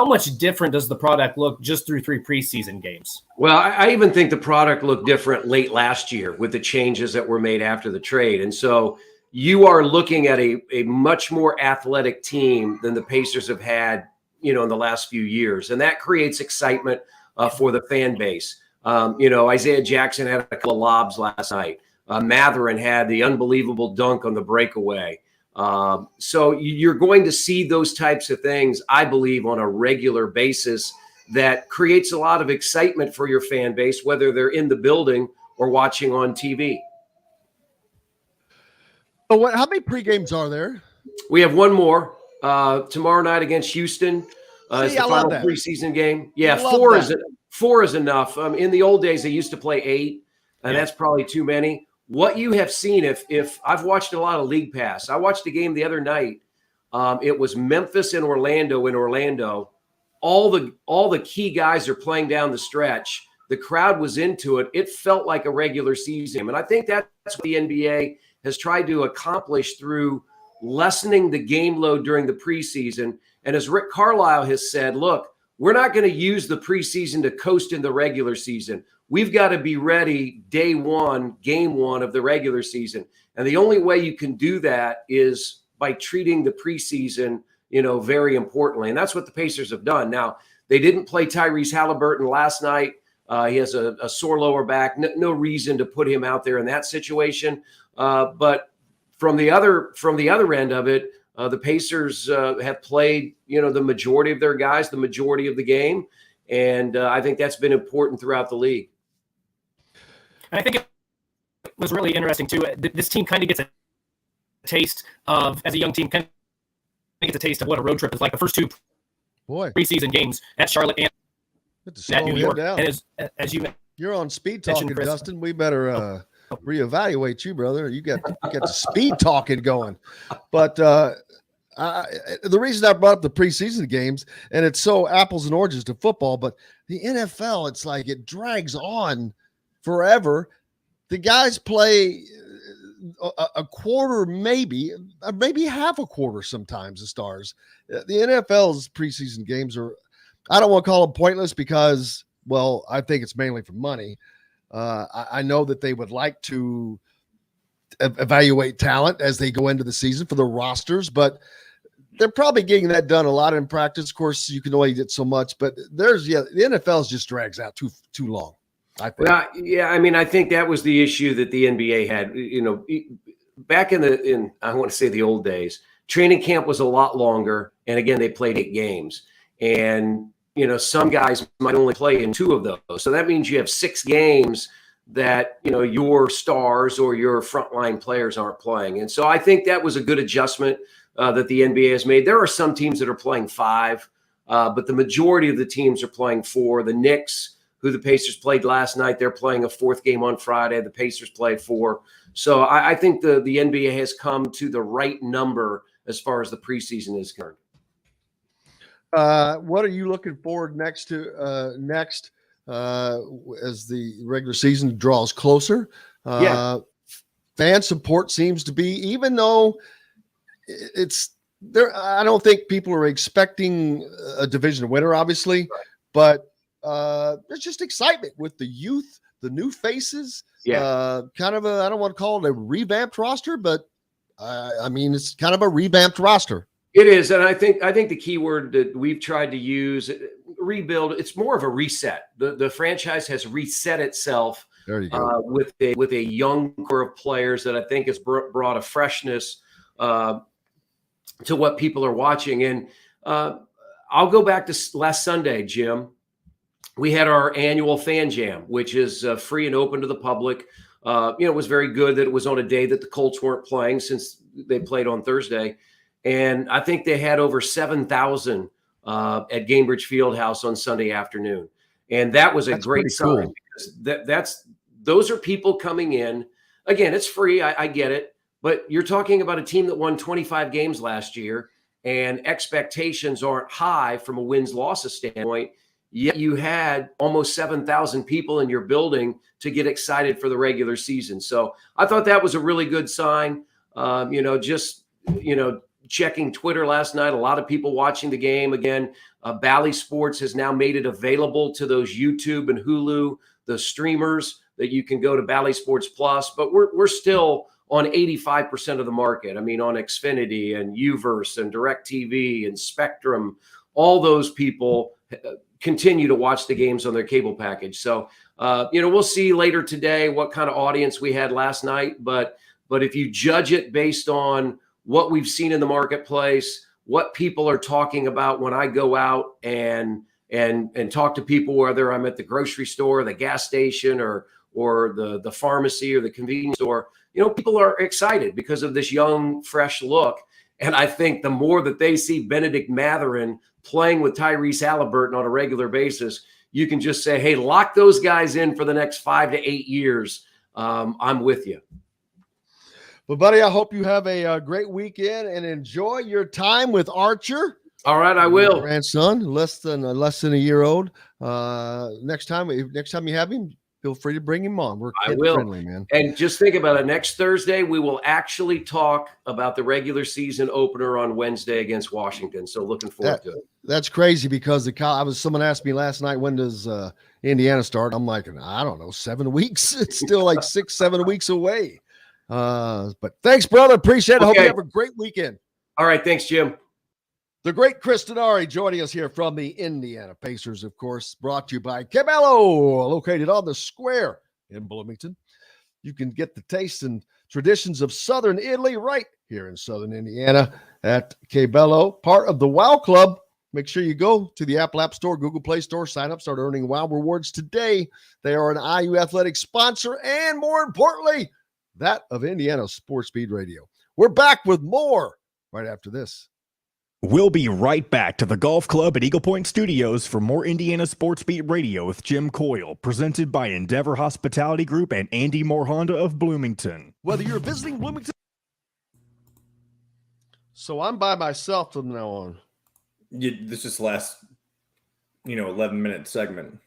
much different does the product look just through 3 preseason games? Well, I even think the product looked different late last year with the changes that were made after the trade. And so you are looking at a much more athletic team than the Pacers have had, in the last few years. And that creates excitement for the fan base. Isaiah Jackson had a couple of lobs last night. Matherin had the unbelievable dunk on the breakaway. So you're going to see those types of things, I believe, on a regular basis that creates a lot of excitement for your fan base, whether they're in the building or watching on TV. Oh, how many pre-games are there? We have one more tomorrow night against Houston. Is the final preseason game. Yeah, four is enough. In the old days, they used to play 8, and that's probably too many. What you have seen, if I've watched a lot of League Pass, I watched a game the other night. It was Memphis and Orlando. In Orlando, all the key guys are playing down the stretch. The crowd was into it. It felt like a regular season, and I think that's what the NBA has tried to accomplish through lessening the game load during the preseason. And as Rick Carlisle has said, look, we're not going to use the preseason to coast in the regular season. We've got to be ready day 1, game 1 of the regular season. And the only way you can do that is by treating the preseason, very importantly. And that's what the Pacers have done. Now, they didn't play Tyrese Halliburton last night. He has a sore lower back. No reason to put him out there in that situation. But from the other end of it, the Pacers have played, the majority of their guys, the majority of the game. And I think that's been important throughout the league. And I think it was really interesting, too. This team kind of gets a taste of, as a young team, kind of gets a taste of what a road trip is like. The first 2 preseason games at Charlotte and at New York. Down. And as you're on speed talking, Dustin. We better reevaluate you, brother. You got the speed talking going. But the reason I brought up the preseason games, and it's so apples and oranges to football, but the NFL, it's like it drags on forever. The guys play a quarter, maybe half a quarter sometimes, the stars. The NFL's preseason games are, I don't want to call them pointless because, well, I think it's mainly for money. I know that they would like to evaluate talent as they go into the season for the rosters, but they're probably getting that done a lot in practice. Of course, you can only get so much, but the NFL just drags out too long, I think. I think that was the issue that the NBA had. Back in I want to say the old days, training camp was a lot longer, and again, they played 8 games, and some guys might only play in 2 of those. So that means you have 6 games that, your stars or your frontline players aren't playing. And so I think that was a good adjustment that the NBA has made. There are some teams that are playing 5, but the majority of the teams are playing 4. The Knicks, who the Pacers played last night, they're playing a 4th game on Friday. The Pacers played 4. So I think the NBA has come to the right number as far as the preseason is concerned. What are you looking forward next as the regular season draws closer? Fan support seems to be, even though it's there, I don't think people are expecting a division winner, obviously, but there's just excitement with the youth, the new faces. Kind of I don't want to call it a revamped roster, but it's kind of a revamped roster. It is, and I think the key word that we've tried to use, rebuild, it's more of a reset. The franchise has reset itself. There you go. With a young core of players that I think has brought a freshness to what people are watching. And I'll go back to last Sunday, Jim. We had our annual fan jam, which is free and open to the public. It was very good that it was on a day that the Colts weren't playing since they played on Thursday. And I think they had over 7,000 at Gainbridge Fieldhouse on Sunday afternoon. And that was a That's great pretty sign cool. because those are people coming in. Again, it's free. I get it. But you're talking about a team that won 25 games last year, and expectations aren't high from a wins-losses standpoint. Yet you had almost 7,000 people in your building to get excited for the regular season. So I thought that was a really good sign. Checking Twitter last night, a lot of people watching the game. Again, Bally Sports has now made it available to those YouTube and Hulu, the streamers, that you can go to Bally Sports Plus. But we're still on 85% of the market. I mean, on Xfinity and Uverse and DirecTV and Spectrum, all those people continue to watch the games on their cable package. So, we'll see later today what kind of audience we had last night. But if you judge it based on what we've seen in the marketplace, what people are talking about when I go out and talk to people, whether I'm at the grocery store, the gas station, or the pharmacy or the convenience store, people are excited because of this young, fresh look. And I think the more that they see Benedict Mathurin playing with Tyrese Halliburton on a regular basis, you can just say, hey, lock those guys in for the next 5 to 8 years. I'm with you. But, buddy, I hope you have a great weekend and enjoy your time with Archer. All right, I will. Grandson, less than a year old. Next time you have him, feel free to bring him on. We're kid friendly, man. And just think about it. Next Thursday, we will actually talk about the regular season opener on Wednesday against Washington. So looking forward to it. That's crazy because someone asked me last night, when does Indiana start? I'm like, I don't know, 7 weeks. It's still like 6-7 weeks away. But thanks, brother. Appreciate it. Okay. Hope you have a great weekend. All right. Thanks, Jim. The great Chris Denari joining us here from the Indiana Pacers, of course, brought to you by Cabello, located on the square in Bloomington. You can get the taste and traditions of Southern Italy right here in Southern Indiana at Cabello, part of the WOW Club. Make sure you go to the Apple App Store, Google Play Store, sign up, start earning WOW rewards today. They are an IU Athletic sponsor, and more importantly, that of Indiana Sports Speed Radio. We're back with more right after this. We'll be right back to the Golf Club at Eagle Point Studios for more Indiana Sports Beat Radio with Jim Coyle, presented by Endeavor Hospitality Group and Andy Moore Honda of Bloomington. Whether you're visiting Bloomington. So I'm by myself from now on. This is last, 11-minute segment.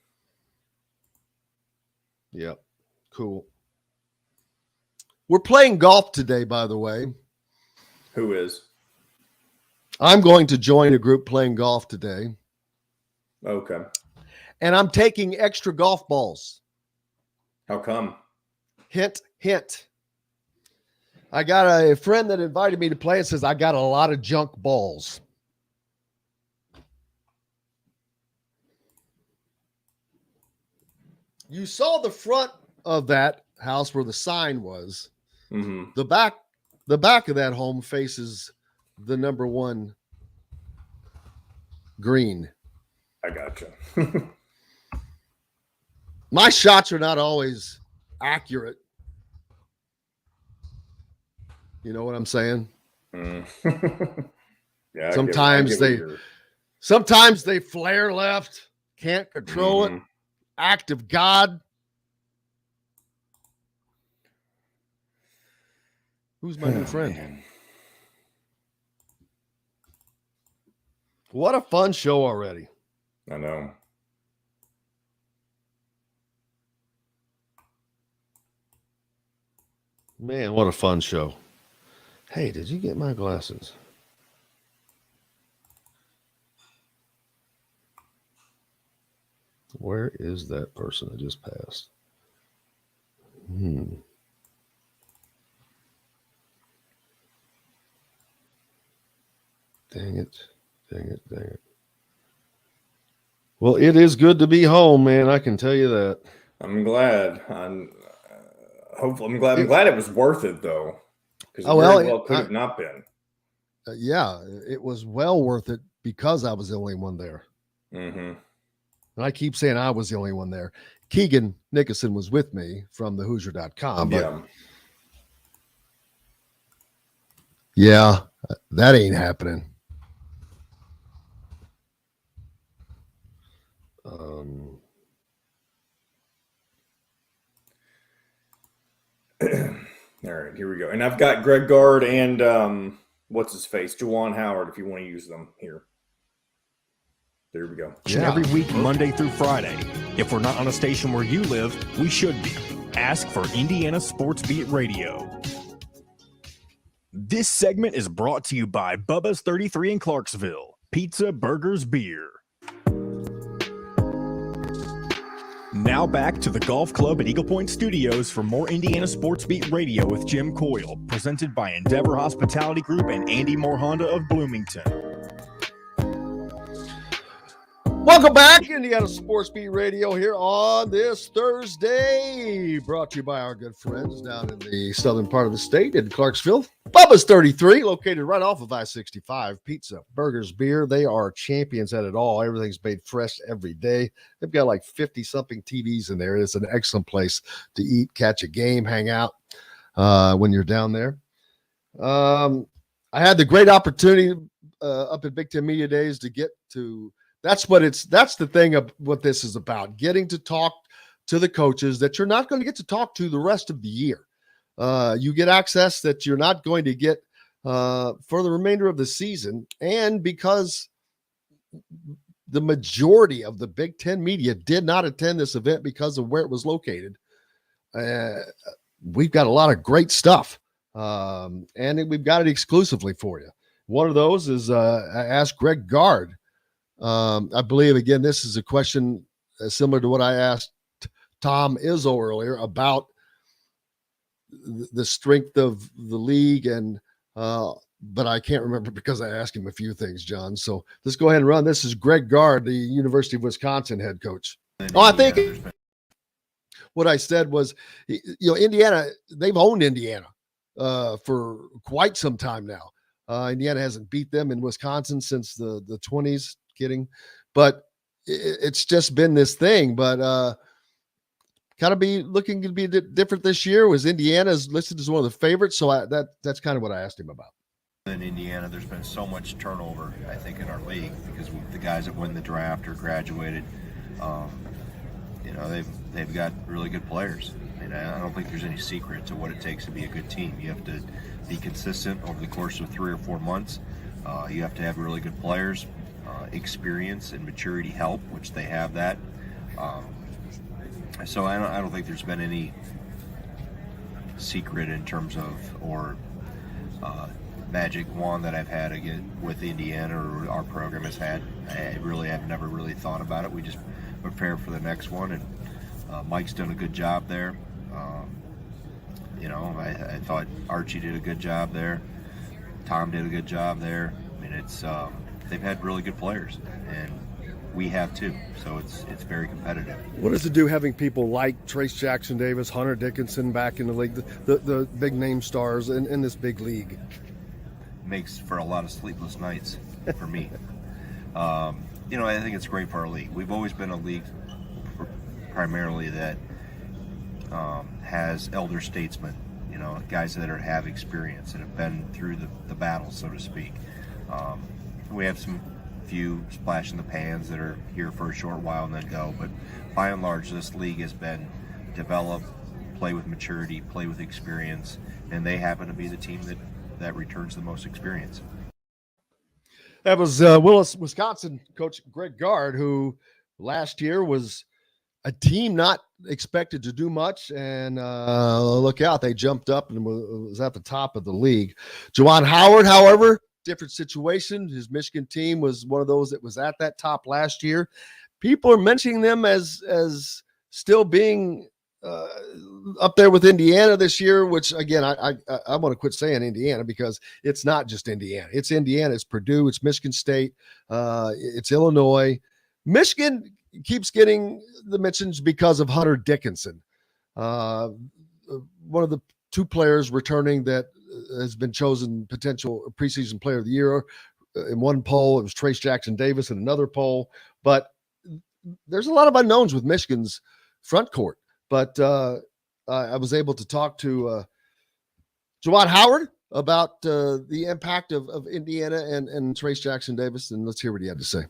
Yep. Cool. We're playing golf today, by the way. Who is? I'm going to join a group playing golf today. Okay. And I'm taking extra golf balls. How come? Hint, hint. I got a friend that invited me to play and says, I got a lot of junk balls. You saw the front of that house where the sign was. Mm-hmm. The back of that home faces the number one green. I gotcha. My shots are not always accurate. You know what I'm saying? Yeah. Sometimes they flare left, can't control it. Act of God. Who's my new friend? Man. What a fun show already. I know. Man, what a fun show. Hey, did you get my glasses? Where is that person that just passed? Dang it. Well, it is good to be home, man. I can tell you that. I'm glad. I'm glad it was worth it, though. Because it could have not been. Yeah, it was well worth it because I was the only one there. Mm-hmm. And I keep saying I was the only one there. Keegan Nicholson was with me from thehoosier.com. But yeah, that ain't happening. All right, here we go. And I've got Greg Gard and what's his face, Juwan Howard, if you want to use them here. There we go. Every week, Monday through Friday. If we're not on a station where you live, we should be. Ask for Indiana Sports Beat Radio. This segment is brought to you by Bubba's 33 in Clarksville. Pizza, burgers, beer. Now back to the Golf Club at Eagle Point Studios for more Indiana Sports Beat Radio with Jim Coyle, presented by Endeavor Hospitality Group and Andy Moore Honda of Bloomington. Welcome back, Indiana Sports Beat Radio here on this Thursday, brought to you by our good friends down in the southern part of the state in Clarksville. Bubba's 33, located right off of I-65. Pizza, burgers, beer, they are champions at it all. Everything's made fresh every day. They've got like 50-something TVs in there. It's an excellent place to eat, catch a game, hang out when you're down there. I had the great opportunity up at Big Ten Media Days to get to that's the thing of what this is about, getting to talk to the coaches that you're not going to get to talk to the rest of the year. You get access that you're not going to get for the remainder of the season. And because the majority of the Big Ten media did not attend this event because of where it was located, we've got a lot of great stuff. And we've got it exclusively for you. One of those is I asked Greg Gard. I believe, again, this is a question similar to what I asked Tom Izzo earlier about the strength of the league, and but I can't remember because I asked him a few things, John. So let's go ahead and run. This is Greg Gard, the University of Wisconsin head coach. I think what I said was, Indiana, they've owned Indiana for quite some time now. Indiana hasn't beat them in Wisconsin since the 20s. Kidding, but it's just been this thing. But kind of be looking to be different this year. Was Indiana's listed as one of the favorites, so that's kind of what I asked him about. In Indiana, there's been so much turnover, I think, in our league because the guys that win the draft or graduated, they've got really good players. And I don't think there's any secret to what it takes to be a good team. You have to be consistent over the course of 3 or 4 months. You have to have really good players. Experience and maturity help, which they have that. So I don't think there's been any secret in terms of or magic wand that I've had again with Indiana or our program has had. I really have never really thought about it. We just prepare for the next one, and Mike's done a good job there. I thought Archie did a good job there. Tom did a good job there. I mean, it's they've had really good players, and we have too. So it's very competitive. What does it do having people like Trace Jackson Davis, Hunter Dickinson back in the league, the big name stars in this big league? Makes for a lot of sleepless nights for me. I think it's great for our league. We've always been a league primarily that has elder statesmen, guys that have experience and have been through the battle, so to speak. We have some few splash in the pans that are here for a short while and then go, but by and large, this league has been develop, play with maturity, play with experience, and they happen to be the team that returns the most experience. That was Willis, Wisconsin coach Greg Gard, who last year was a team not expected to do much, and look out, they jumped up and was at the top of the league. Juwan Howard, however, different situation. His Michigan team was one of those that was at that top last year. People are mentioning them as still being up there with Indiana this year, which again, I want to quit saying Indiana because it's not just Indiana. It's Indiana, it's Purdue, it's Michigan State, it's Illinois. Michigan keeps getting the mentions because of Hunter Dickinson, one of the 2 players returning that has been chosen potential preseason player of the year. In one poll, it was Trace Jackson Davis in another poll, but there's a lot of unknowns with Michigan's front court. But I was able to talk to Juwan Howard about the impact of Indiana and Trace Jackson Davis, and let's hear what he had to say.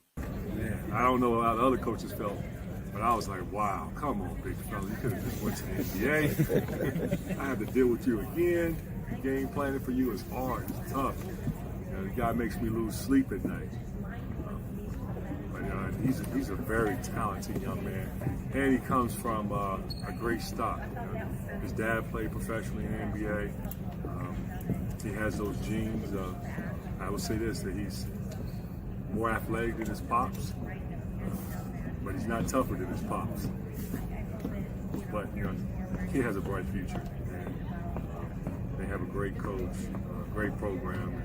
Man, I don't know how the other coaches felt, But I was like, wow, come on, big fella. You could have just went to the NBA. I have to deal with you again. The game planning for you is hard. It's tough. You know, the guy makes me lose sleep at night. But he's a very talented young man. And he comes from a great stock. You know, his dad played professionally in the NBA. He has those genes. I would say this, that he's more athletic than his pops. But he's not tougher than his pops. But, you know, he has a bright future. And they have a great coach, great program.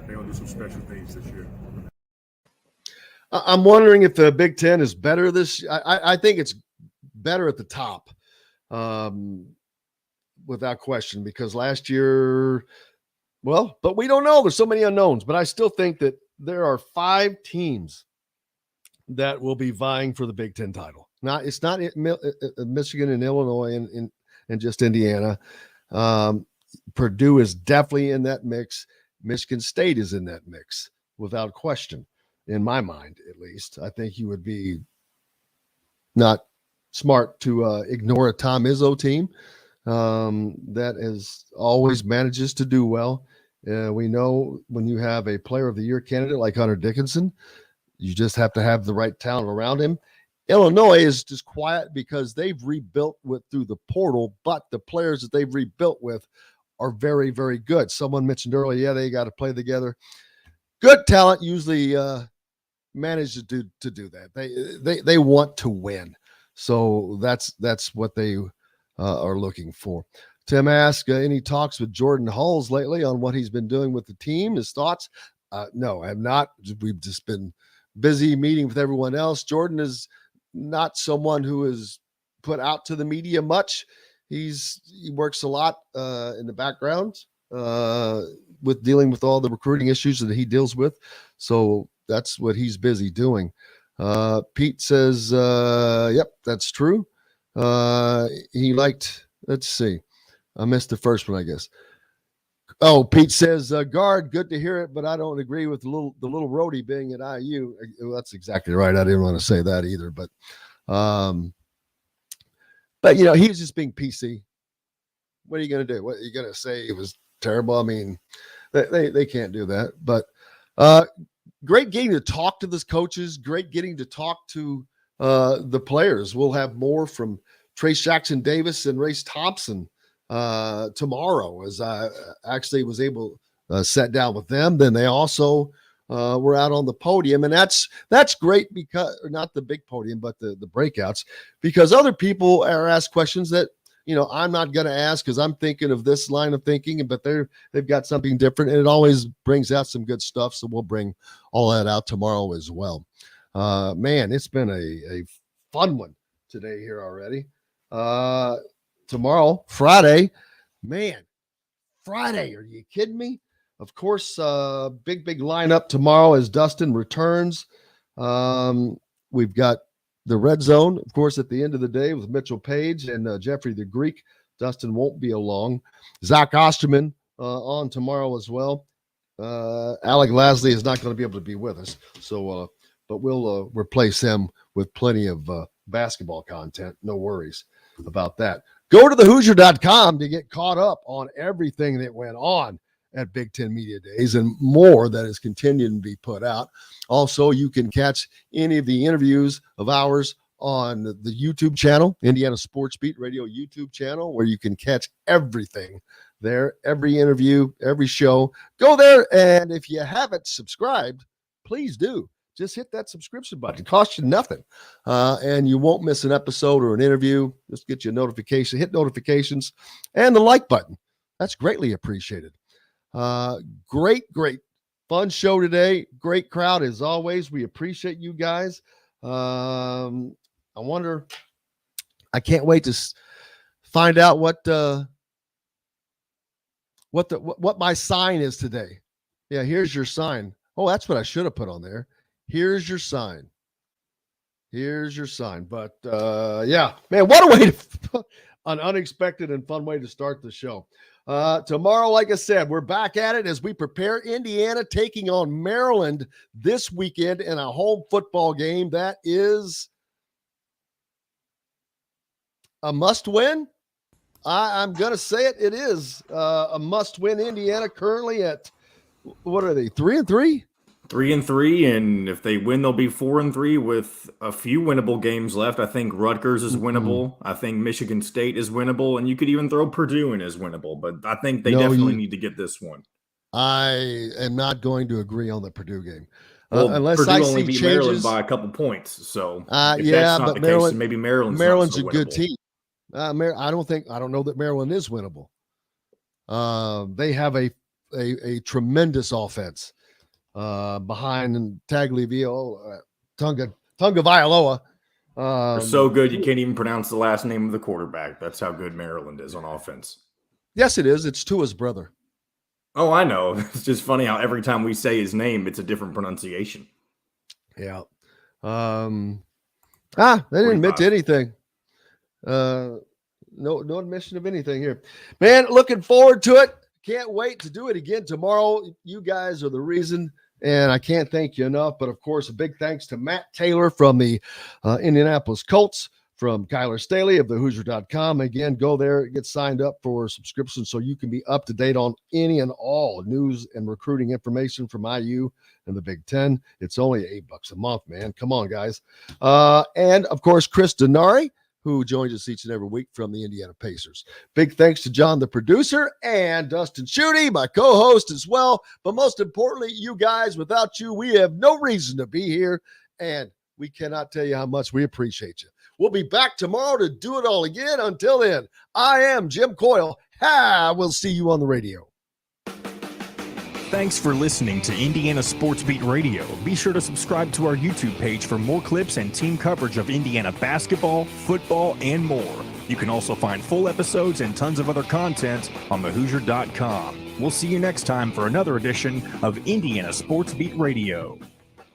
They're going to do some special things this year. I'm wondering if the Big Ten is better this. I think it's better at the top, without question, because last year, well, but we don't know. There's so many unknowns. But I still think that there are 5 teams that will be vying for the Big Ten title. It's not Michigan and Illinois and just Indiana. Purdue is definitely in that mix. Michigan State is in that mix, without question. In my mind, at least. I think you would be not smart to ignore a Tom Izzo team that is always manages to do well. We know when you have a player of the year candidate like Hunter Dickinson, you just have to have the right talent around him. Illinois is just quiet because they've rebuilt through the portal, but the players that they've rebuilt with are very, very good. Someone mentioned earlier, they got to play together. Good talent usually manage to do that. They want to win, so that's what they are looking for. Tim asked, any talks with Jordan Hulls lately on what he's been doing with the team? His thoughts? No, I have not. We've just been busy meeting with everyone else. Jordan is not someone who is put out to the media much. He works a lot in the background with dealing with all the recruiting issues that he deals with. So that's what he's busy doing. Pete says, yep, that's true. He liked, let's see. I missed the first one, I guess. Oh, Pete says, guard, good to hear it, but I don't agree with the little roadie being at IU. Well, that's exactly right. I didn't want to say that either, but you know, he's just being PC. What are you going to do? What are you going to say? It was terrible. I mean, they can't do that, but great getting to talk to the coaches, great getting to talk to the players. We'll have more from Trace Jackson Davis and Race Thompson tomorrow, as I actually was able to sit down with them. Then they also were out on the podium, and that's great because, or not the big podium, but the breakouts, because other people are asked questions that, you know, I'm not going to ask because I'm thinking of this line of thinking, but they've got something different, and it always brings out some good stuff. So we'll bring all that out tomorrow as well. Man, it's been a fun one today here already. Tomorrow, Friday, man, Friday, are you kidding me? Of course, big lineup tomorrow as Dustin returns. We've got the Red Zone, of course, at the end of the day with Mitchell Page and Jeffrey the Greek. Dustin won't be along. Zach Osterman on tomorrow as well. Alec Lasley is not going to be able to be with us, so but we'll replace him with plenty of basketball content. No worries about that. Go to thehoosier.com to get caught up on everything that went on at Big Ten Media Days and more that is continuing to be put out. Also, you can catch any of the interviews of ours on the YouTube channel, Indiana Sports Beat Radio YouTube channel, where you can catch everything there, every interview, every show. Go there, and if you haven't subscribed, please do. Just hit that subscription button. It costs you nothing, and you won't miss an episode or an interview. Just get you a notification. Hit notifications and the like button. That's greatly appreciated. Great fun show today. Great crowd as always. We appreciate you guys. I can't wait to find out what my sign is today. Yeah, here's your sign. Oh, that's what I should have put on there. Here's your sign. Here's your sign. But yeah, man, what a way to an unexpected and fun way to start the show. Tomorrow, like I said, we're back at it as we prepare Indiana taking on Maryland this weekend in a home football game. That is a must win? I'm going to say it. It is a must win. Indiana currently at, what are they, 3-3? 3-3, and if they win, they'll be 4-3 with a few winnable games left. I think Rutgers is winnable. I think Michigan State is winnable, and you could even throw Purdue in as winnable. But I think they definitely need to get this one. I am not going to agree on the Purdue game. Well, unless Purdue I only see beat changes. Maryland by a couple points. So if yeah, that's not but the Maryland, case, then maybe Maryland's a not so good winnable. team. I don't know that Maryland is winnable. They have a tremendous offense behind Tagliavio, Tunga Vailoa. They're so good you can't even pronounce the last name of the quarterback. That's how good Maryland is on offense. Yes, it is. It's Tua's brother. Oh, I know. It's just funny how every time we say his name, it's a different pronunciation. Yeah. They didn't admit to anything. No admission of anything here. Man, looking forward to it. Can't wait to do it again tomorrow. You guys are the reason, and I can't thank you enough. But, of course, a big thanks to Matt Taylor from the Indianapolis Colts, from Kyler Staley of thehoosier.com. Again, go there, get signed up for subscription so you can be up to date on any and all news and recruiting information from IU and the Big Ten. It's only $8 a month, man. Come on, guys. And, of course, Chris Denari, who joins us each and every week from the Indiana Pacers. Big thanks to John, the producer, and Dustin Schutte, my co-host as well. But most importantly, you guys, without you, we have no reason to be here, and we cannot tell you how much we appreciate you. We'll be back tomorrow to do it all again. Until then, I am Jim Coyle. We'll see you on the radio. Thanks for listening to Indiana Sports Beat Radio. Be sure to subscribe to our YouTube page for more clips and team coverage of Indiana basketball, football, and more. You can also find full episodes and tons of other content on thehoosier.com. We'll see you next time for another edition of Indiana Sports Beat Radio.